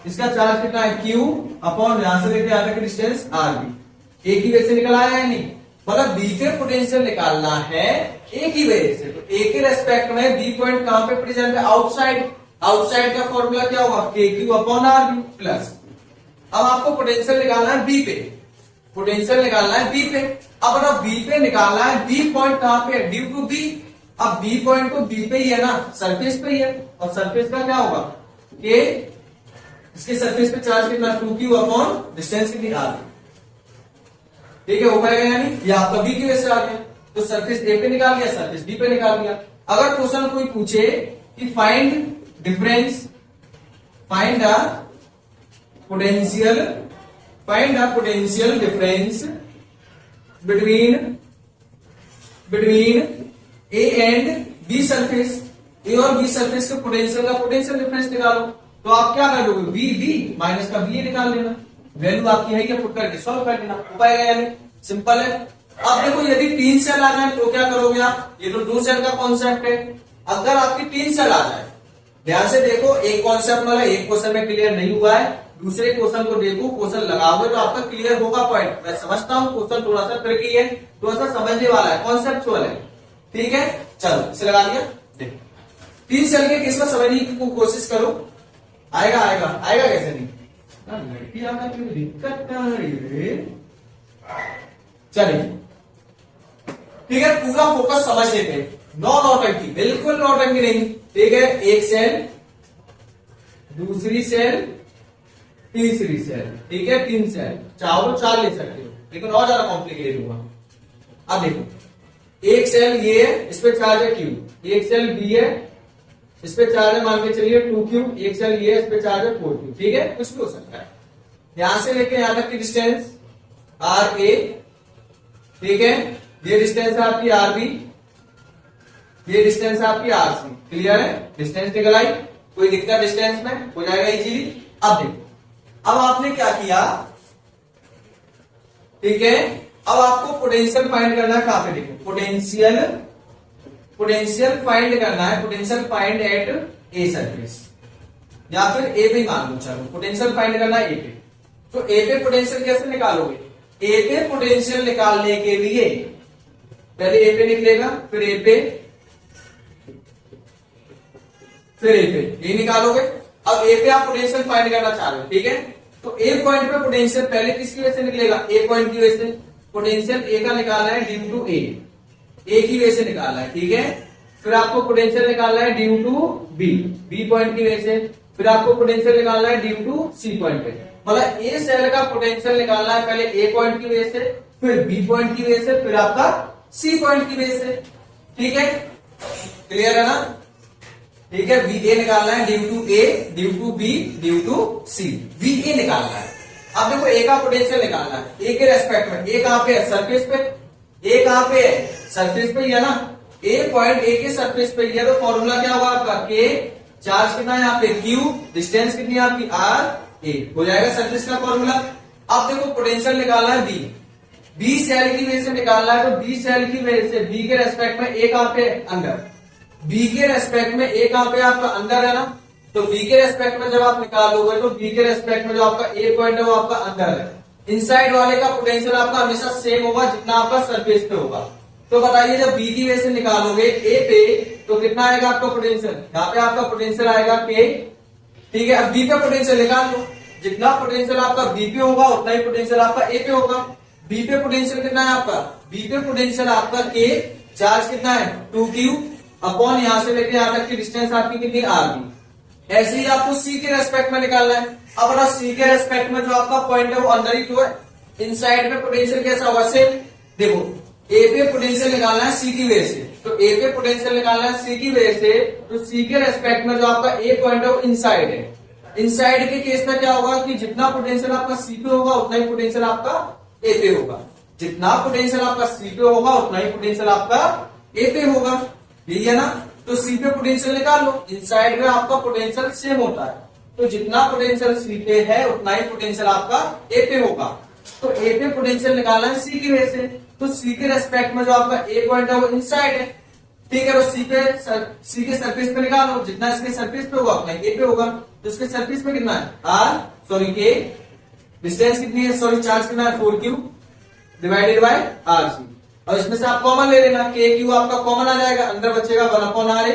S1: इसका चार्ज कितना है? क्यू अपॉन यहां से लेके आगे की डिस्टेंस आर बी। ए की वजह से निकल आया है नहीं, मतलब बी पे पोटेंशियल निकालना है ए की वजह से, तो ए के रेस्पेक्ट में बी पॉइंट कहां पे प्रेजेंट है? आउटसाइड। आउटसाइड का फॉर्मूला क्या होगा? K Q upon R B plus. अब आपको पोटेंशियल निकालना है बी पे, पोटेंशियल निकालना है बी पे। अब अगर बी पे निकालना है, बी पॉइंट कहां पे है, ड्यू टू बी। अब बी पॉइंट तो बी पे ही है ना, सरफेस पे ही है, और सरफेस का क्या होगा कि इसके सरफेस पे चार्ज कितना, 2q अपॉन डिस्टेंस कितनी आर। ठीक है, हो पाएगा यानी ये आपका बी की वजह से आ गया। तो सरफेस ए पे निकाल लिया, सरफेस बी पे निकाल लिया। अगर क्वेश्चन कोई पूछे कि find difference, find the potential difference between A and B surface, A और बी सरफेस के पोटेंशियल का पोटेंशियल डिफरेंस निकालो, तो आप क्या कर दोगे, बी बी माइनस का बी निकाल लेना, वैल्यू आपकी है, ये पुट करके सॉल्व कर देना, हो पाएगा यानी सिंपल है। अब देखो यदि 3 सेल आ जाए तो क्या करोगे आप, ये तो 2 सेल का कॉन्सेप्ट है। अगर आपकी 3 सेल आ जाए, ध्यान से देखो, एक कॉन्सेप्ट वाला एक क्वेश्चन में क्लियर नहीं हुआ है, दूसरे क्वेश्चन को देखो, क्वेश्चन लगाओगे तो आपका क्लियर होगा पॉइंट। मैं समझता हूँ क्वेश्चन थोड़ा सा ट्रिकी है, थोड़ा सा समझने वाला है, कॉन्सेप्चुअल है, ठीक है। चलो इसे लगा दिया, देखो 3 सेल के केस में समझने की कोशिश करो, आएगा आएगा आएगा कैसे नहीं, लड़की आना क्यों दिक्कत क्या है। चलिए ठीक है, पूरा फोकस समझ लेते हैं, नो नौटंकी, बिल्कुल नौटंकी नहीं, ठीक है। एक सेल, दूसरी सेल, तीसरी सेल, ठीक है, 3 सेल, चाहो तो 4 ले सकते हो, लेकिन और ज्यादा कॉम्प्लिकेटेड हुआ। अब देखो एक सेल ये है, इस पे चार्ज है क्यू, एक सेल बी है, इस पे चार्ज है मान के चलिए 2q, एक सेल ये है, इस पे चार्ज है 4q, ठीक है, कुछ भी हो सकता है। यहां से लेके यहां तक की डिस्टेंस आर ए, ठीक है, ये डिस्टेंस है आपकी आर बी, ये डिस्टेंस है आपकी आर सी, क्लियर है, डिस्टेंस निकल आई, कोई दिक्कत डिस्टेंस में हो जाएगा इजीली। अब देखो, अब आपने क्या किया, ठीक है, अब आपको पोटेंशियल फाइंड करना है, कहां पे देखो, पोटेंशियल फाइंड करना है, potential find at a surface, या फिर ए पे मान लो, चलो पोटेंशियल फाइंड करना है ए पे। तो ए पे पोटेंशियल कैसे निकालोगे, ए पे पोटेंशियल निकालने के लिए पहले ए पे निकलेगा, फिर ए पे, फिर ए पे, ये निकालोगे। अब ए पे आप पोटेंशियल फाइंड करना चाह रहे हो, ठीक है, तो ए पॉइंट पे पोटेंशियल पहले किसकी वजह से निकलेगा, ए पॉइंट की वजह से, पोटेंशियल ए का निकालना है ड्यू टू ए की वजह से निकालना है, ठीक है। फिर आपको पोटेंशियल निकालना है ड्यू टू बी पॉइंट की वजह से, फिर आपको पोटेंशियल निकालना है ड्यू टू सी पॉइंट पे। मतलब ए सेल का पोटेंशियल निकालना है पहले ए पॉइंट की वजह से, फिर बी पॉइंट की वजह से, फिर आपका सी पॉइंट की वजह से, ठीक है, क्लियर है ना, ठीक है। बी ए निकालना है due to A, due to B, due to C, V A निकालना है। अब देखो ए का पोटेंशियल निकालना है, ए के रेस्पेक्ट में, ए कहां पे है, सरफेस पे, ए कहां पे है, सरफेस पे ही है ना, ए पॉइंट ए के सरफेस पे ही है, तो फॉर्मूला क्या होगा आपका, के, चार्ज कितना है यहाँ पे क्यू, डिस्टेंस कितनी है आपकी आर ए, हो जाएगा सरफेस का फॉर्मूला। अब देखो पोटेंशियल निकालना है बी सेल की वजह से निकालना है, तो बी सेल की वजह से, बी के रेस्पेक्ट में ए कहां पे अंदर, बी के रेस्पेक्ट में ए कहां पे आपका अंदर है ना, तो बी के रेस्पेक्ट में जब आप निकालोगे तो बी के रेस्पेक्ट में जो आपका ए पॉइंट है वो आपका अंदर है। इनसाइड वाले का पोटेंशियल आपका हमेशा सेम होगा जितना आपका सरफेस पे होगा। तो बताइए जब बी की वजह से निकालोगे ए पे तो कितना आएगा आपका पोटेंशियल, यहाँ पे आपका पोटेंशियल आएगा के, ठीक है। अब बी पे पोटेंशियल निकाल लो, जितना पोटेंशियल आपका बी पे होगा उतना ही पोटेंशियल आपका ए पे होगा। बी पे पोटेंशियल कितना है आपका, बी पे पोटेंशियल आपका के, चार्ज कितना है 2q अपॉन यहां से लेके यहां तक की डिस्टेंस आपकी कितनी आर बी। ऐसे ही आपको सी के रेस्पेक्ट में निकालना है। अब अगर सी के रेस्पेक्ट में जो आपका पॉइंट है वो अंदर ही तो है, इनसाइड में पोटेंशियल कैसा होगा, सेम। देखो ए पे पोटेंशियल निकालना है सी की वजह से, तो ए पे पोटेंशियल निकालना है सी की वजह से, तो सी के रेस्पेक्ट में जो आपका ए पॉइंट है वो इनसाइड है। इनसाइड के केस में क्या होगा कि जितना पोटेंशियल आपका सी पे होगा उतना ही पोटेंशियल आपका ए पे होगा, जितना पोटेंशियल आपका सी पे होगा उतना ही पोटेंशियल आपका ए पे होगा, यही है ना। तो सी पे पोटेंशियल निकाल लो, इनसाइड में आपका पोटेंशियल सेम होता है, तो जितना पोटेंशियल सी पे है उतना ही पोटेंशियल आपका ए पे होगा। तो ए पे पोटेंशियल निकालना है सी की वजह से, तो सी के रेस्पेक्ट में जो आपका ए पॉइंट है वो इनसाइड है, ठीक है। तो सी के सरफेस पे निकालो, जितना इसके सरफेस पे होगा उतना ए पे होगा, तो इसके सरफेस पे कितना है आर, सॉरी के, डिस्टेंस कितनी है, सॉरी चार्ज कितना है 4q divided by R C. और इसमें से आप कॉमन ले लेना, के क्यू आपका कॉमन आ जाएगा, अंदर बचेगा 1 upon R A,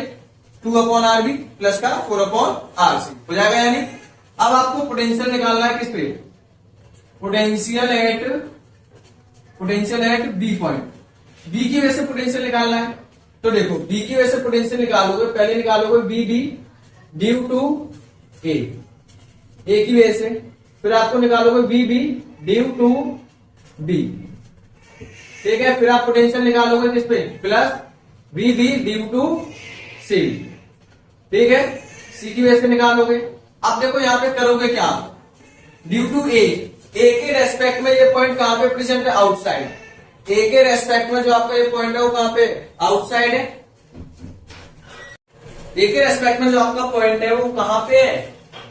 S1: 2 upon R B plus का 4 अपॉन आर सी, हो जाएगा यानी। अब आपको पोटेंशियल निकालना है किस पे, potential at potential at B point, B की वजह से पोटेंशियल निकालना है। तो देखो बी की वजह से पोटेंशियल निकालोगे, पहले निकालोगे B B due to A की वजह से, फिर आपको निकालोगे B B due to B, ठीक है। फिर आप पोटेंशियल निकालोगे किस पे, plus B B due to C, ठीक है, सी की वजह से निकालोगे। अब देखो यहां पे करोगे क्या, ड्यू टू ए के रेस्पेक्ट में ये पॉइंट कहां पे प्रेजेंट है, आउटसाइड, ए के रेस्पेक्ट में जो आपका ये पॉइंट है वो कहां पे, आउटसाइड है। ए के रेस्पेक्ट में जो आपका पॉइंट है वो कहां पे है,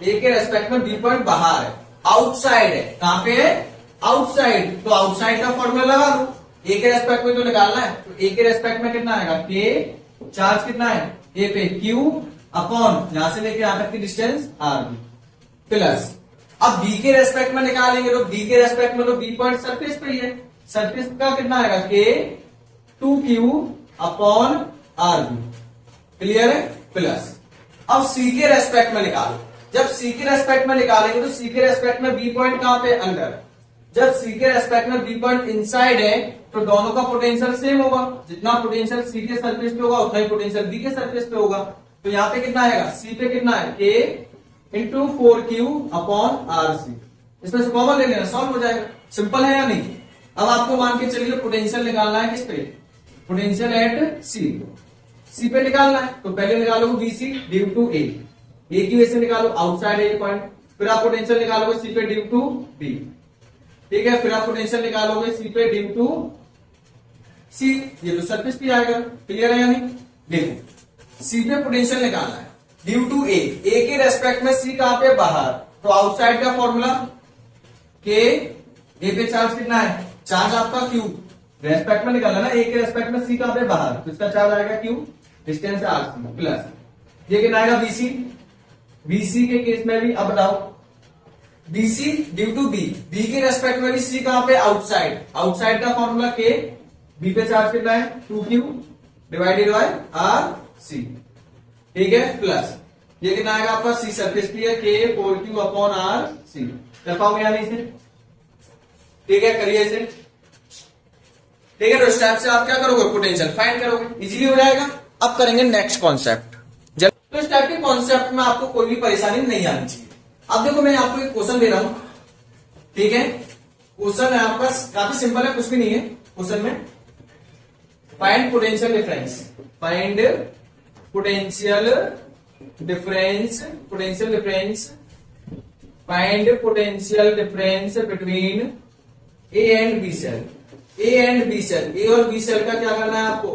S1: ए के रेस्पेक्ट में बी पॉइंट बाहर है, आउटसाइड है, कहां पे है, आउटसाइड। तो आउटसाइड का फॉर्मूला लगा दो, ए के रेस्पेक्ट में तो निकालना है, तो ए के रेस्पेक्ट में कितना आएगा, के, चार्ज कितना है ए पे, क्यू अपॉन यहां से लेके यहां तक की डिस्टेंस आर बी, प्लस अब बी के रेस्पेक्ट में निकालेंगे तो बी के रेस्पेक्ट में तो बी पॉइंट सरफेस पे ही है, सरफेस का कितना आएगा, K 2q upon R B, clear है, प्लस अब सी के रेस्पेक्ट में निकालो, जब सी के रेस्पेक्ट में निकालेंगे तो सी के रेस्पेक्ट में बी पॉइंट कहां पे, अंदर, जब सी के रेस्पेक्ट में बी पॉइंट इनसाइड है तो दोनों का पोटेंशियल सेम होगा, जितना पोटेंशियल सी के सरफेस पे होगा उतना ही पोटेंशियल बी के सरफेस पे होगा। तो यहाँ पे कितना आएगा, सी पे कितना है, के into 4q upon R C, इसमें से कॉमन ले लेना, सॉल्व हो जाएगा, सिंपल है या नहीं। अब आपको मान के चलिए पोटेंशियल निकालना है किस पे, पोटेंशियल एट सी पे निकालना है, तो पहले निकालोगे बीसी ड्यू टू ए की वजह से निकालो, आउटसाइड ए पॉइंट, फिर आप पोटेंशियल निकालोगे सी पे ड्यू टू बी, ठीक है, फिर आप पोटेंशियल निकालोगे सी पे ड्यू टू सी, ये तो सरफेस पे आएगा, क्लियर है या नहीं। देखो सी पे पोटेंशियल निकालना है ड्यू टू ए के रेस्पेक्ट में सी कहां पे, बाहर, तो आउटसाइड का फॉर्मूला के, ए पे चार्ज कितना है, चार्ज आपका क्यू, रेस्पेक्ट में निकालना ना, ए के रेस्पेक्ट में सी कहां पे, बाहर, तो इसका चार्ज आएगा Q, distance R C, plus ये कितना आएगा बीसी, बीसी के केस में भी अब बताओ, BC due to B, B के रेस्पेक्ट में भी सी कहां पे, आउटसाइड, आउटसाइड का फॉर्मूला के, बी पे चार्ज कितना है 2q divided by R C, ठीक है, प्लस ये कितना आएगा आपका, सी सरफेस पे है, के 4q अपॉन आर सी, कर पाओगे या नहीं इसे, ठीक है, करिए इसे, ठीक है। तो इस टाइप से आप क्या करोगे, पोटेंशियल फाइंड करोगे, इजीली हो जाएगा। अब करेंगे नेक्स्ट कॉन्सेप्ट, तो इस टाइप के कॉन्सेप्ट में आपको कोई भी परेशानी नहीं आनी चाहिए। अब देखो मैं आपको एक क्वेश्चन दे रहा हूं, ठीक है, क्वेश्चन है आपका काफी सिंपल है, कुछ भी नहीं है क्वेश्चन में, find potential difference, find potential difference, potential difference, find potential difference between A and B shell, A and B shell, A और बी सेल का क्या करना है आपको,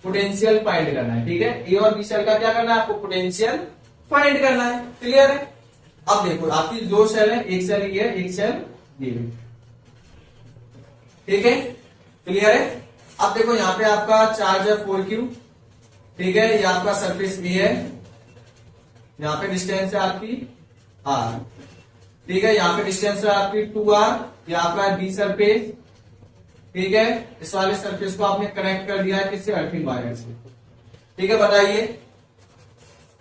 S1: पोटेंशियल फाइंड करना है, ठीक है, ए और बी सेल का क्या करना है आपको, पोटेंशियल फाइंड करना है, क्लियर है। अब देखो आपकी दो सेल है, एक सेल ये है, एक सेल ये है, ठीक है, क्लियर है। अब देखो यहाँ पे आपका चार्ज है 4q, ठीक है, ये आपका सरफेस ए है, यहाँ पे डिस्टेंस है आपकी r, ठीक है, यहाँ पे डिस्टेंस है आपकी 2r, ये आपका है बी सरफेस, ठीक है, इस वाले सरफेस को आपने कनेक्ट कर दिया है किससे, अर्थिंग वायर से, ठीक है। बताइए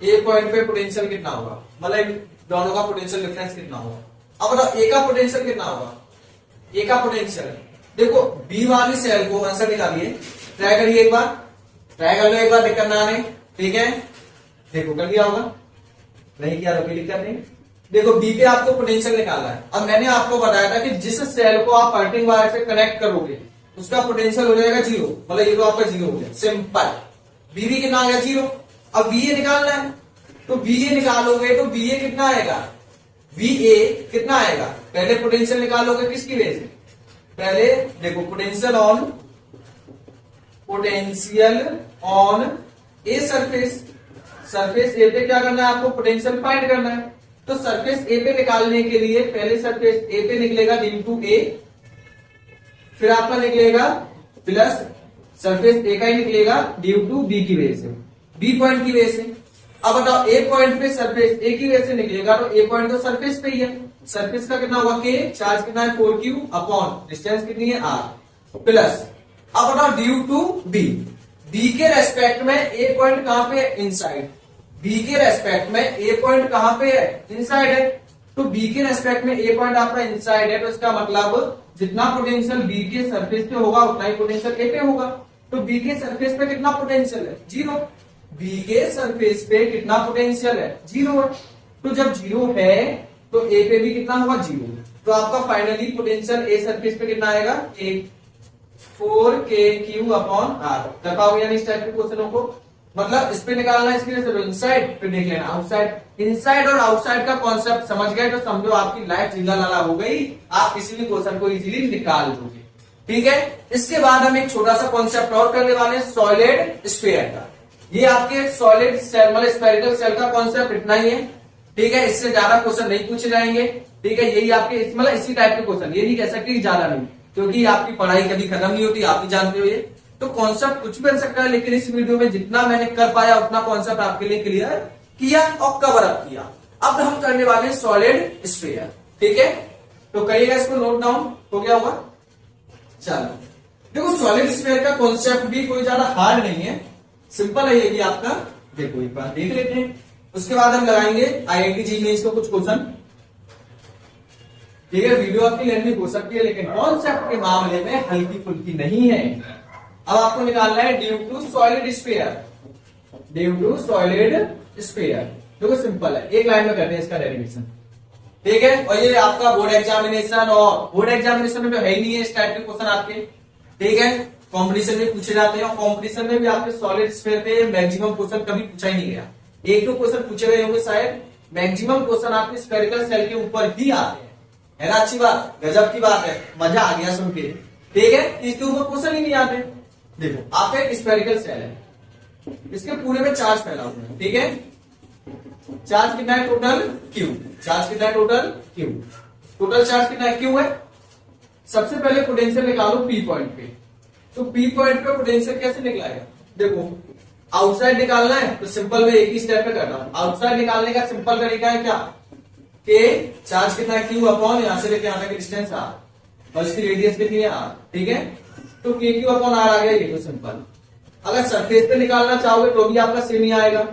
S1: ए पॉइंट पे पोटेंशियल कितना होगा, मतलब दोनों का पोटेंशियल डिफरेंस कितना होगा। अब बताओ ए का पोटेंशियल कितना होगा, ए का पोटेंशियल देखो, बी वाली सेल को आंसर निकालिए, ट्राई करिए एक बार, ट्राई कर लो एक बार, दिक्कत ना आने, ठीक है, देखो कर दिया होगा, नहीं किया तो कोई दिक्कत नहीं। देखो बी पे आपको पोटेंशियल निकालना है, अब मैंने आपको बताया था कि जिस सेल को आप अर्थिंग वायर से कनेक्ट करोगे उसका पोटेंशियल हो जाएगा 0, मतलब ये तो आपका 0 हो गया, सिंपल। बी भी कितना आ गया 0, अब बी ए निकालना है, तो बी ए निकालोगे तो बी ए कितना आएगा, बी ए कितना आएगा, पहले पोटेंशियल निकालोगे किसकी वजह से, पहले देखो potential on a surface, surface A पे क्या करना है आपको, पोटेंशियल फाइंड करना है, तो सरफेस ए पे निकालने के लिए पहले सरफेस ए पे निकलेगा ड्यू टू ए, फिर आपका निकलेगा प्लस सरफेस ए का ही निकलेगा ड्यू टू बी की वजह से, बी पॉइंट की वजह से। अब बताओ ए पॉइंट पे सरफेस ए की वजह से निकलेगा, तो ए पॉइंट तो सरफेस पे ही है, सरफेस का कितना होगा, के, चार्ज कितना है 4q अपॉन डिस्टेंस कितनी है r, प्लस अब बताओ ड्यू टू बी, बी के रेस्पेक्ट में ए पॉइंट कहां पे है, इनसाइड, बी के रेस्पेक्ट में ए पॉइंट कहां पे है, इनसाइड है, तो बी के रेस्पेक्ट में ए पॉइंट आपका इनसाइड है, तो इसका मतलब जितना पोटेंशियल बी के सरफेस पे होगा उतना ही पोटेंशियल ए पे होगा। तो बी के सरफेस पे कितना पोटेंशियल है? 0। बी के सरफेस पे कितना पोटेंशियल है? 0। तो जब 0 है तो ए पे भी कितना होगा? 0। तो आपका फाइनली पोटेंशियल ए सरफेस पे कितना आएगा? 4kq upon are. कर पाओगे यानी इस टाइप के क्वेश्चनों को? मतलब इस पे निकालना है, इसके लिए चलो इनसाइड पे देख लेना आउटसाइड। इनसाइड और आउटसाइड का कॉन्सेप्ट समझ गए तो समझो आपकी लाइफ जिंदा लाला हो गई, आप किसी भी क्वेश्चन को इजीली निकाल दोगे। ठीक है, इसके बाद हम एक छोटा सा कॉन्सेप्ट और करने वाले हैं सॉलिड स्फीयर का। ये आपके सॉलिड सेल मतलब स्फेरिकल सेल का कॉन्सेप्ट इतना ही है। ठीक है, इससे ज्यादा क्वेश्चन नहीं पूछे जाएंगे। ठीक है, यही आपके मतलब इसी टाइप के क्वेश्चन, ये नहीं कह सकते ज्यादा नहीं, क्योंकि आपकी पढ़ाई कभी खत्म नहीं होती, आप भी जानते हो ये। तो कॉन्सेप्ट कुछ भी बन सकता है, लेकिन इस वीडियो में जितना मैंने कर पाया उतना कॉन्सेप्ट आपके लिए क्लियर किया और कवर अप किया। अब हम करने वाले हैं सॉलिड स्फीयर। ठीक है, तो करिएगा इसको नोट डाउन, तो क्या होगा? चलो देखो, सॉलिड स्फीयर का कॉन्सेप्ट भी कोई ज्यादा हार्ड नहीं है, सिंपल है ये भी आपका। देखो एक बार देख लेते हैं, उसके बाद हम लगाएंगे IIT जी मेंस को कुछ क्वेश्चन। ठीक है, वीडियो आपकी लेंथी हो सकती है, लेकिन कॉन्सेप्ट के मामले में हल्की फुल्की नहीं है। अब आपको निकालना है due to solid sphere. Due to solid sphere देखो सिंपल है, एक लाइन में करते हैं इसका डेरिवेशन। ठीक है, और ये आपका बोर्ड एग्जामिनेशन और बोर्ड एग्जामिनेशन में तो है ही नहीं है इस टाइप के क्वेश्चन आपके। ठीक है, कंपटीशन में पूछे जाते हैं, और कंपटीशन में भी आपके सॉलिड स्फीयर पे मैक्सिमम क्वेश्चन कभी पूछा ही नहीं गया। एक दो क्वेश्चन पूछे गए होंगे शायद, मैक्सिमम क्वेश्चन आपके स्फेरिकल सेल के ऊपर ही आते हैं। है ना, अच्छी बात, गजब की बात है, मजा आ गया सुन के। ठीक है, इसके ऊपर क्वेश्चन ही नहीं आते। देखो आपका एक स्फेरिकल सेल है, इसके पूरे में चार्ज फैला हुआ है। ठीक है, चार्ज कितना है टोटल? क्यू। चार्ज कितना है टोटल? क्यू। टोटल चार्ज कितना है? क्यू है। सबसे पहले पोटेंशियल निकालो पी पॉइंट पे। तो पी पॉइंट पे पोटेंशियल कैसे निकलाएगा? देखो आउटसाइड निकालना है तो सिंपल में एक ही स्टेप पे करता हूं। आउटसाइड निकालने का सिंपल तरीका है क्या? के चार्ज कितना है? क्यू अपॉन यहां से लेके यहां तक डिस्टेंस आर, और इसकी रेडियस कितनी है? आर। ठीक है, तो के क्यू अपॉन आर आ गया, ये तो सिंपल। अगर सरफेस पे निकालना चाहोगे तो भी आपका सेम ही आएगा।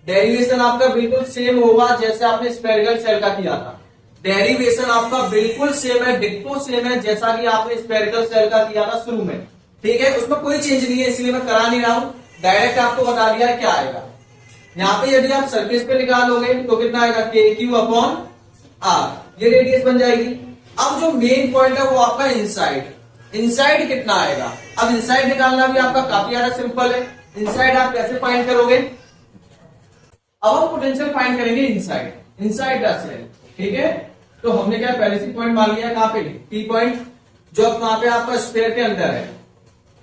S1: डेरिवेशन आपका बिल्कुल सेम होगा जैसे आपने स्फेरिकल सेल का किया था। डेरिवेशन आपका बिल्कुल सेम है, डिक्टो सेम है जैसा कि आपने स्फेरिकल सेल का किया था शुरू में। ठीक है, उसमें कोई चेंज नहीं है, इसलिए मैं करा नहीं रहा हूं, डायरेक्ट आपको बता दिया क्या आएगा। यहाँ पे यदि आप सरफेस पे निकालोगे तो कितना आएगा? के क्यू अपॉन आर, ये रेडियस बन जाएगी। अब जो मेन पॉइंट है वो आपका इनसाइड। इनसाइड कितना आएगा? अब इनसाइड निकालना भी आपका काफी ज्यादा सिंपल है। इनसाइड आप कैसे फाइंड करोगे? अब हम पोटेंशियल फाइंड करेंगे इनसाइड, इनसाइड द सेल। ठीक है, तो हमने क्या पहले से पॉइंट मान लिया, कहां पे? पी पॉइंट, जो वहां पे आपका स्फीयर के अंदर है।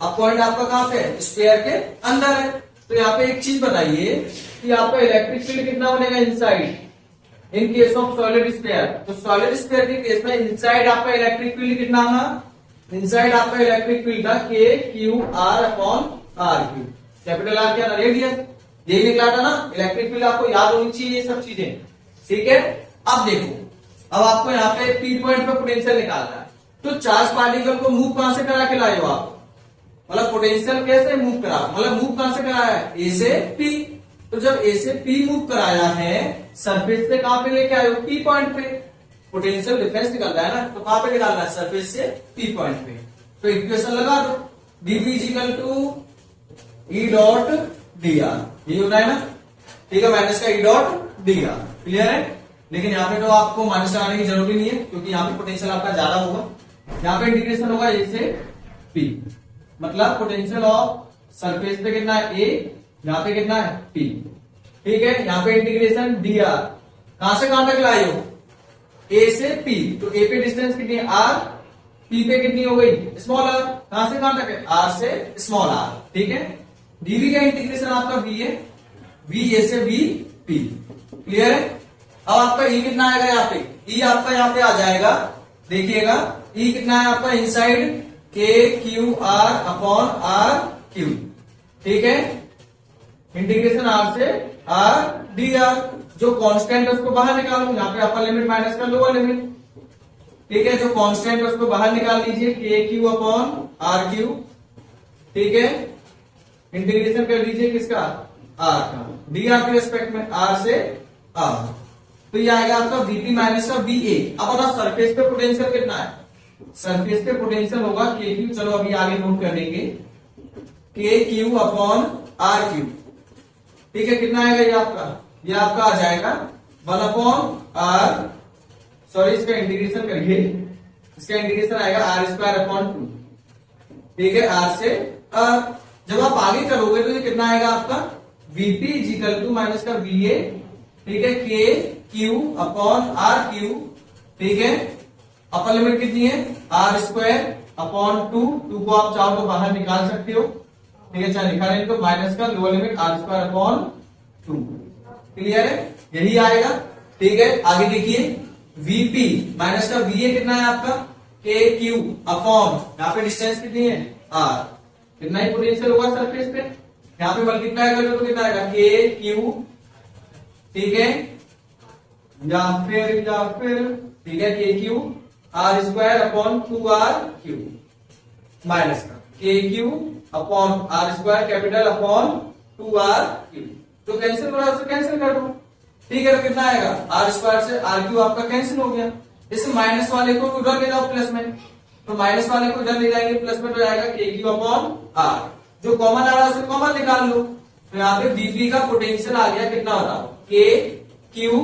S1: अब पॉइंट आपका कहां पे है? स्फीयर के अंदर है। तो यहाँ पे एक चीज बताइए कि आपका इलेक्ट्रिक फील्ड कितना बनेगा inside in case of solid sphere? तो सॉलिड स्फीयर के केस में इनसाइड आपका इलेक्ट्रिक फील्ड कितना था? इनसाइड आपका इलेक्ट्रिक फील्ड था K Q R upon R Q. Capital R क्या था? रेडियस। यही निकला था ना, इलेक्ट्रिक फील्ड आपको याद होनी चाहिए ये सब चीजें। ठीक है, अब देखो, अब आपको यहाँ पे पी पॉइंट पे पोटेंशियल निकालना है। तो चार्ज पार्टिकल को मूव कहां से करा के लाए हो आप? मतलब पोटेंशियल कैसे मूव करा, मतलब मूव कहां से कराया है? ए से पी। तो जब ए से पी मूव कराया है, सरफेस से कहां पे लेके आए हो? पी पॉइंट पे। पोटेंशियल डिफरेंस निकल रहा है ना, तो कहां पे निकालना है? सरफेस से पी पॉइंट पे। तो इक्वेशन लगा दो, dv equal to E dot D R, ये होता है ना। ठीक है, माइनस का E dot D R, clear है। लेकिन यहाँ पे तो आपको माइनस लगाने की जरूरत नहीं है, क्योंकि यहाँ पे पोटेंशियल आपका ज्यादा होगा। यहाँ पे इंटीग्रेशन होगा ए से पी, मतलब पोटेंशियल ऑफ सरफेस पे कितना है? ए, यहाँ पे कितना है? पी। ठीक है, यहाँ पे इंटीग्रेशन डी आर, कहां से कहां तक लाए हो? ए से पी। तो ए पे डिस्टेंस कितनी है? आर। पी पे कितनी हो गई? Small R. कहां से कहां तक है? आर से स्मॉल आर। ठीक है, डीवी का इंटीग्रेशन आपका वी है, वी ए से वी पी, क्लियर है। अब आपका ई कितना आएगा? यहाँ पे ई आपका यहाँ पे आ जाएगा, देखिएगा ई कितना है आपका inside? K Q R upon R Q. ठीक है, इंटीग्रेशन आर से आर डी आर। जो कांस्टेंट है उसको बाहर निकालो, यहाँ पे अपर लिमिट माइनस का लोअर लिमिट। ठीक है, जो कांस्टेंट है उसको बाहर निकाल लीजिए, के क्यू अपॉन आर क्यू। ठीक है, इंटीग्रेशन कर लीजिए किसका? आर का, डी आर के रेस्पेक्ट में, आर से आर। तो ये आएगा आपका वीपी माइनस का वी ए। अब बताओ सरफेस पे पोटेंशियल कितना है? सरफेस पे पोटेंशियल होगा के क्यू, चलो अभी आगे नोट कर देंगे, के क्यू अपॉन आर क्यू। ठीक है, कितना आएगा ये आपका आ जाएगा 1 अपॉन आर, सॉरी इसका इंटीग्रेशन करिए, इसका इंटीग्रेशन आएगा आर स्क्वायर अपॉन 2। ठीक है, आर से आर। जब आप आगे करोगे तो ये कितना आएगा आपका Vp is equal to minus का Va। ठीक है, K Q upon R Q. ठीक है, अपर लिमिट कितनी है आर स्क्वायर अपॉन 2, 2 को आप चाहो तो बाहर निकाल सकते हो। ठीक है, चाहे निकालें तो माइनस का lower limit R square upon 2। Clear है, यही आएगा। ठीक है, आगे देखिए Vp माइनस का Va कितना है आपका के क्यू अपॉन, यहाँ पे डिस्टेंस कितनी है आर, कितना ही पोटेंशियल होगा सरफेस पे, यहाँ पे मल्टीप्लाई करोगे तो कितना आएगा के क्यू। ठीक है, या फिर ठीक है K Q R square upon 2r Q minus का K Q upon R square capital upon 2r Q. तो कैंसिल हो रहा है उसे कैंसिल कर दो। ठीक है, तो कितना आएगा आर स्क्वायर से आर क्यू आपका कैंसिल हो गया। इस माइनस वाले को उधर ले जाओ प्लस में, तो माइनस वाले को इधर ले जाएंगे प्लस में, तो आएगा के क्यू अपॉन आर। जो कॉमन आ रहा है उसे कॉमन निकाल लो, तो यहाँ पे Vp का पोटेंशियल आ गया कितना बताओ के क्यू।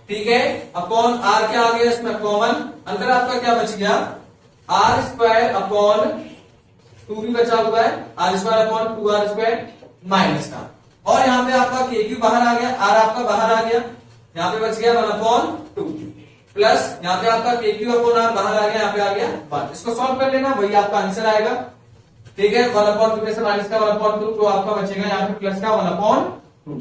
S1: ठीक है, अपॉन आर क्या आ गया इसमें कॉमन, अंदर आपका क्या बच गया आर स्क्वायर अपॉन 2 भी बचा हुआ है, R square upon 2r square minus का, और यहाँ पे आपका के क्यू बाहर आ गया, आर आपका बाहर आ गया, यहाँ पे बच गया 1 अपॉन 2 प्लस यहाँ पे आपका के क्यू अपॉन आर बाहर आ गया, यहाँ पे आ गया 1। इसको सॉल्व कर लेना, वही आपका आंसर आएगा। ठीक है, 1 अपॉन 2 में से माइनस का 1 अपॉन 2, तो आपका बचेगा यहाँ पे प्लस का 1 अपॉन 2।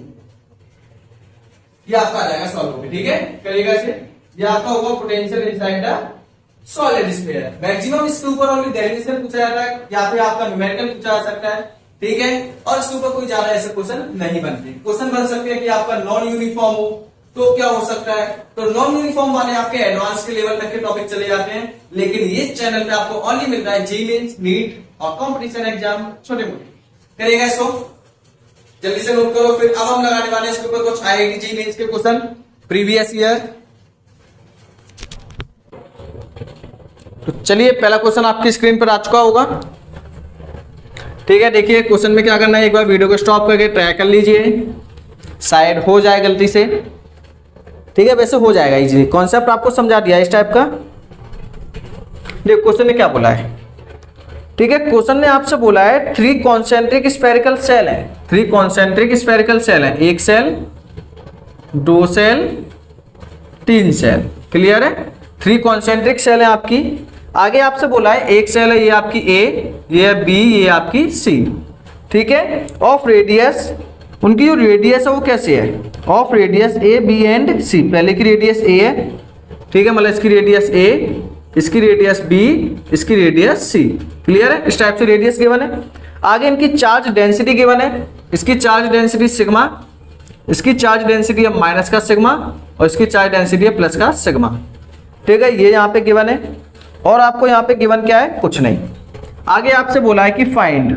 S1: ये आपका आ जाएगा सॉल्व होकर। ठीक है, करिएगा इसे, ये आपका होगा potential inside the solid sphere. Maximum इसके ऊपर ओनली डेरिवेशन पूछा जाता है, या फिर आपका न्यूमेरिकल पूछा जा सकता है। ठीक है, और इसके ऊपर कोई ज्यादा ऐसे क्वेश्चन नहीं बनते। क्वेश्चन बन सकते हैं कि आपका नॉन यूनिफॉर्म हो तो क्या हो सकता है, तो नॉन यूनिफॉर्म वाले आपके एडवांस के लेवल तक के टॉपिक चले जाते हैं, लेकिन ये चैनल पे आपको ओनली मिलता है जी मेंस, नीट और कंपटीशन एग्जाम छोटे मोटे। करिएगा इसको, जल्दी से नोट करो। फिर अब हम लगाने वाले हैं इसके ऊपर कुछ आईआईटी जी मेंस के क्वेश्चन प्रीवियस ईयर। तो चलिए, पहला क्वेश्चन आपकी स्क्रीन पर आ चुका होगा। ठीक है, देखिए क्वेश्चन में क्या करना है, एक बार वीडियो को स्टॉप करके ट्राई कर लीजिए, शायद हो जाए गलती से। ठीक है, वैसे हो जाएगा इजीली, कॉन्सेप्ट आपको समझा दिया इस टाइप का। देखिए क्वेश्चन ने क्या बोला है। ठीक है, क्वेश्चन ने आपसे बोला है 3 कॉन्सेंट्रिक स्फेरिकल सेल है, 3 कॉन्सेंट्रिक स्फेरिकल सेल है, 1 सेल 2 सेल 3 सेल। क्लियर है, 3 कॉन्सेंट्रिक सेल है आपकी। आगे आपसे बोला है एक सेल है, ये आपकी ए, ये है बी, ये आपकी सी। ठीक है, ऑफ रेडियस, उनकी जो रेडियस है वो कैसे है, of radius A B and C. पहले की रेडियस ए है, ठीक है, मतलब इसकी रेडियस ए, इसकी रेडियस बी, इसकी रेडियस सी। क्लियर है, इस टाइप से रेडियस गिवन है। आगे इनकी चार्ज डेंसिटी गिवन है, इसकी चार्ज डेंसिटी सिग्मा, इसकी चार्ज डेंसिटी है माइनस का सिग्मा, और इसकी चार्ज डेंसिटी है प्लस का सिग्मा। ठीक है, ये यहाँ पे गिवन है, और आपको यहाँ पे गिवन क्या है, कुछ नहीं। आगे आपसे बोला है कि फाइंड,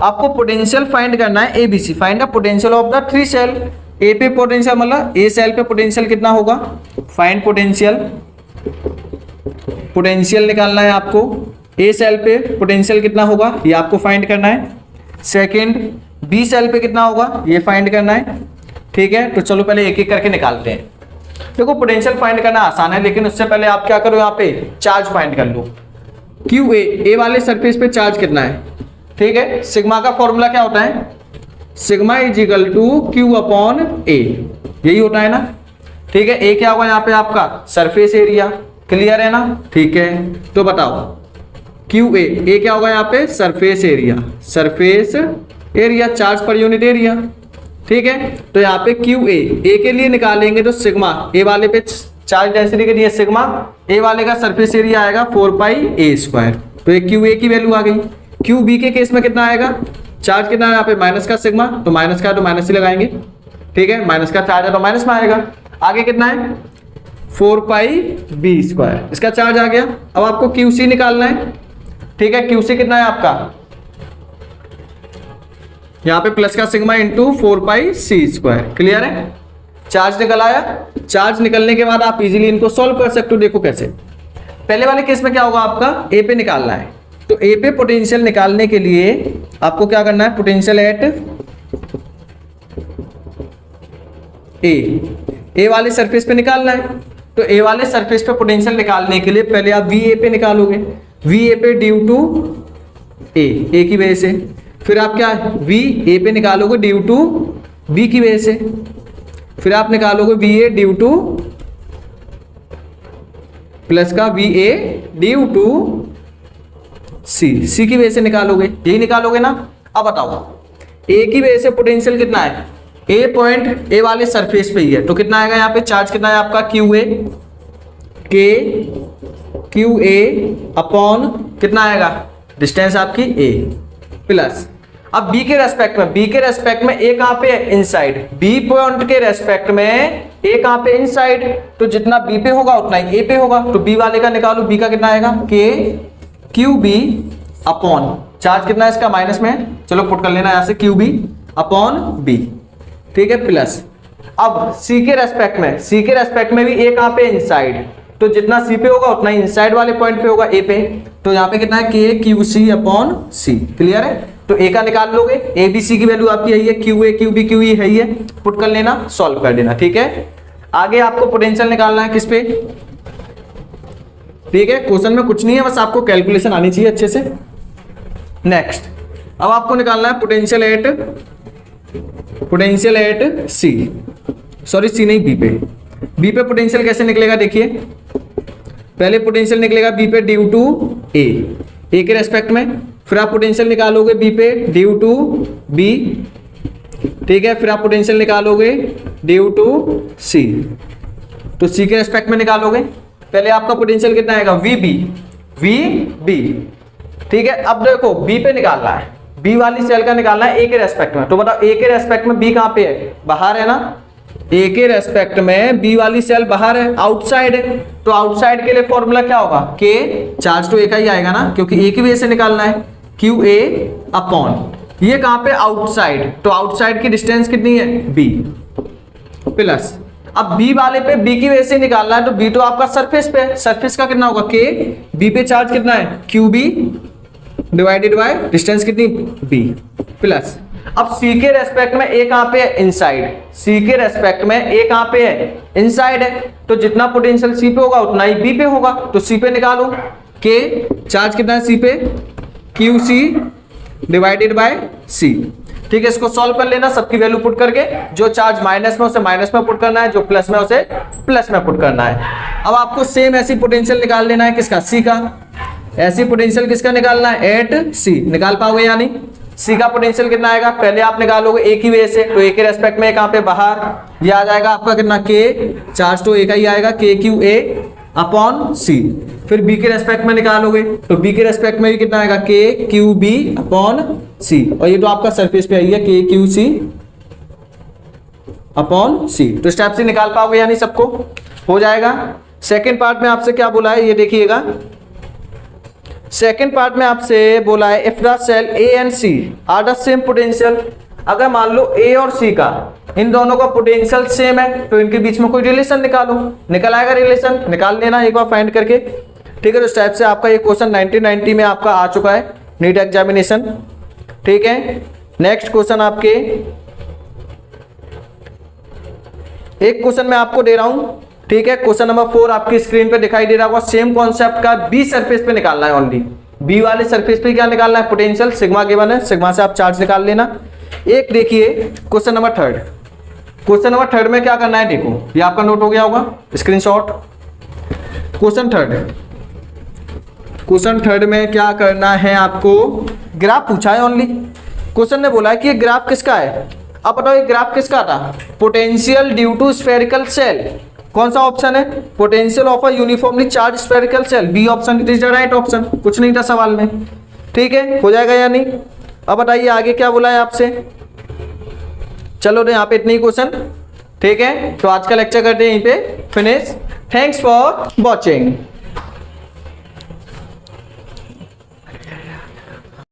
S1: आपको पोटेंशियल फाइंड करना है ABC, find the potential of the 3 shell. A पे पोटेंशियल मतलब ए सेल पे पोटेंशियल कितना होगा, फाइंड पोटेंशियल, पोटेंशियल निकालना है आपको। ए सेल पे पोटेंशियल कितना होगा ये आपको फाइंड करना है। सेकंड, बी सेल पे कितना होगा ये फाइंड करना है। ठीक है, तो चलो पहले एक एक करके निकालते हैं। देखो पोटेंशियल फाइंड करना आसान है, लेकिन उससे पहले आप क्या करो, यहाँ पे चार्ज फाइंड कर लो। क्यू ए वाले सरफेस पे चार्ज कितना है। ठीक है, सिग्मा का फॉर्मूला क्या होता है, sigma is equal to Q upon A, यही होता है ना। ठीक है, ए क्या होगा यहाँ पे आपका सरफेस एरिया। क्लियर है ना। ठीक है, तो बताओ क्यू ए क्या होगा यहाँ पे surface area, surface area charge per unit area. ठीक है, तो यहाँ पे क्यू ए के लिए निकालेंगे तो सिग्मा ए वाले पे चार्ज डेंसिटी के लिए सिग्मा, ए वाले का सरफेस एरिया आएगा 4 पाई ए स्क्वायर। तो ये क्यू ए की वैल्यू आ गई। क्यू बी के केस में कितना आएगा, चार्ज कितना है यहाँ पे माइनस का सिग्मा, तो माइनस का तो माइनस ही लगाएंगे। ठीक है, माइनस का चार्ज है तो माइनस में आएगा। आगे कितना है 4 पाई बी स्क्वायर, इसका चार्ज आ गया। अब आपको क्यू सी निकालना है। ठीक है, क्यू सी कितना है आपका, यहाँ पे प्लस का सिग्मा इंटू 4 पाई सी स्क्वायर। क्लियर है, चार्ज निकल आया। चार्ज निकलने के बाद आप इजीली इनको सॉल्व कर सकते हो। देखो कैसे, पहले वाले केस में क्या होगा, आपका ए पे निकालना है। तो ए पे पोटेंशियल निकालने के लिए आपको क्या करना है, पोटेंशियल एट ए वाले सरफेस पे निकालना है। तो ए वाले सरफेस पे पोटेंशियल निकालने के लिए पहले आप वी ए पे निकालोगे, वी ए पे ड्यू टू ए की वजह से, फिर आप क्या वी ए पे निकालोगे ड्यू टू बी की वजह से, फिर आप निकालोगे V A due two plus का वी ए ड्यू टू सी की वजह से निकालोगे, यही निकालोगे ना। अब बताओ ए की वजह से पोटेंशियल कितना है, ए पॉइंट ए वाले सरफेस पे ही है, तो कितना आएगा यहाँ पे, चार्ज कितना है आपका क्यू ए, के क्यू ए अपॉन कितना आएगा, डिस्टेंस आपकी ए, प्लस अब बी के रेस्पेक्ट में ए कहां पे है, इनसाइड, बी पॉइंट के रेस्पेक्ट में ए कहां पे, इनसाइड, तो जितना बी पे होगा उतना ही ए पे होगा। तो बी वाले का निकालो, बी का कितना आएगा, के क्यू बी अपॉन, चार्ज कितना है इसका माइनस में, चलो पुट कर लेना यहां से, क्यू बी अपॉन बी, ठीक है, प्लस अब सी के रेस्पेक्ट में भी ए कहां पे, इनसाइड, तो जितना सी पे होगा उतना ही इनसाइड वाले पॉइंट पे होगा ए पे, तो यहाँ पे कितना है, के क्यू सी अपॉन सी, क्लियर है। तो ए का निकाल लोगे, ए बी सी की वैल्यू आपकी यही है, Q A Q B Q E है ही है, पुट कर लेना, सॉल्व कर देना, ठीक है। आगे आपको पोटेंशियल निकालना है किस पे, ठीक है, क्वेश्चन में कुछ नहीं है, बस आपको कैलकुलेशन आनी चाहिए अच्छे से। नेक्स्ट अब आपको निकालना है potential at C, sorry C नहीं बी पे पोटेंशियल कैसे निकलेगा, देखिए पहले पोटेंशियल निकलेगा बी पे ड्यू टू ए के रेस्पेक्ट में, फिर आप पोटेंशियल निकालोगे बी पे ड्यू टू बी, ठीक है, फिर आप पोटेंशियल निकालोगे ड्यू टू सी, तो सी के रेस्पेक्ट में निकालोगे, पहले आपका पोटेंशियल कितना आएगा, वी बी, ठीक है। अब देखो बी पे निकालना है, बी वाली सेल का निकालना है ए के रेस्पेक्ट में, तो बताओ ए के रेस्पेक्ट में बी कहां पे है, बाहर है ना, ए के रेस्पेक्ट में बी वाली सेल बाहर है, आउटसाइड है, तो आउटसाइड के लिए फॉर्मूला क्या होगा, के चार्ज तो ए का ही आएगा ना, क्योंकि ए की वजह से निकालना है, क्यू ए अपॉन, ये कहां पे, आउटसाइड, तो आउटसाइड की डिस्टेंस कितनी है, बी, प्लस अब बी वाले पे बी की वजह से निकालना है, तो बी तो आपका सरफेस पे है, सरफेस का कितना होगा, के, बी पे चार्ज कितना है, Q B divided by distance कितनी, बी, प्लस अब सी के रेस्पेक्ट में ए कहां पे है, इनसाइड, सी के रेस्पेक्ट में ए कहां पे है, इनसाइड है, तो जितना पोटेंशियल सी पे होगा उतना ही बी पे होगा, तो सी पे निकालो, के चार्ज कितना है सी पे, क्यू सी डिवाइडेड बाय सी, ठीक है। इसको सॉल्व कर लेना, सबकी वैल्यू पुट करके, जो चार्ज माइनस में उसे माइनस में पुट करना है, जो प्लस में उसे प्लस में पुट करना है। अब आपको सेम ऐसी पोटेंशियल निकाल लेना है, किसका, सी का, ऐसी पोटेंशियल किसका निकालना है, एट सी, निकाल पाओगे यानी, सी का पोटेंशियल कितना आएगा, पहले आप निकालोगे ए की वजह से, तो ए के रेस्पेक्ट में कहां पे, बाहर, ये आ जाएगा आपका कितना, के, चार्ज तो ए का ही आएगा, के क्यू ए अपॉन सी, फिर बी के रेस्पेक्ट में निकालोगे, तो बी के रेस्पेक्ट में भी कितना आएगा, के क्यू बी अपॉन सी, और ये तो आपका सरफेस पे आई है, के क्यू सी अपॉन सी, तो इस टाइप से निकाल पाओगे यानी सबको हो जाएगा। सेकेंड पार्ट में आपसे क्या बोला है, ये देखिएगा, सेकेंड पार्ट में आपसे बोला है, if the cell A and C are the same potential, अगर मान लो ए और सी का, इन दोनों का पोटेंशियल सेम है, तो इनके बीच में कोई रिलेशन निकालो, निकल आएगा रिलेशन, निकाल लेना एक बार फाइंड करके, ठीक है। तो इस टाइप से आपका ये क्वेश्चन 1990 में आपका आ चुका है नीट एग्जामिनेशन, ठीक है। नेक्स्ट क्वेश्चन आपके, एक क्वेश्चन मैं आपको दे रहा हूं, ठीक है, क्वेश्चन नंबर 4 आपकी स्क्रीन पे दिखाई दे रहा होगा, सेम कॉन्सेप्ट का बी सरफेस पे निकालना है, ओनली बी वाले सरफेस पे क्या निकालना है, पोटेंशियल, सिग्मा गिवन है, सिग्मा से आप चार्ज निकाल लेना। एक देखिए क्वेश्चन नंबर 3, क्वेश्चन नंबर 3 में क्या करना है, देखो ये आपका नोट हो गया होगा, स्क्रीनशॉट। क्वेश्चन 3 में क्या करना है आपको, ग्राफ पूछा है ओनली, क्वेश्चन ने बोला है कि ये ग्राफ किसका है, अब बताओ ये ग्राफ किसका था, potential due to spherical cell, कौन सा ऑप्शन है, potential of a uniformly charge spherical cell, B option, it is the right option, कुछ नहीं था सवाल में, ठीक है, हो जाएगा या नहीं। अब बताइए आगे क्या बोला है आपसे, चलो तो यहाँ पे इतने ही क्वेश्चन, ठीक है, तो आज का लेक्चर करते हैं यहीं पे फिनिश। Thanks for watching.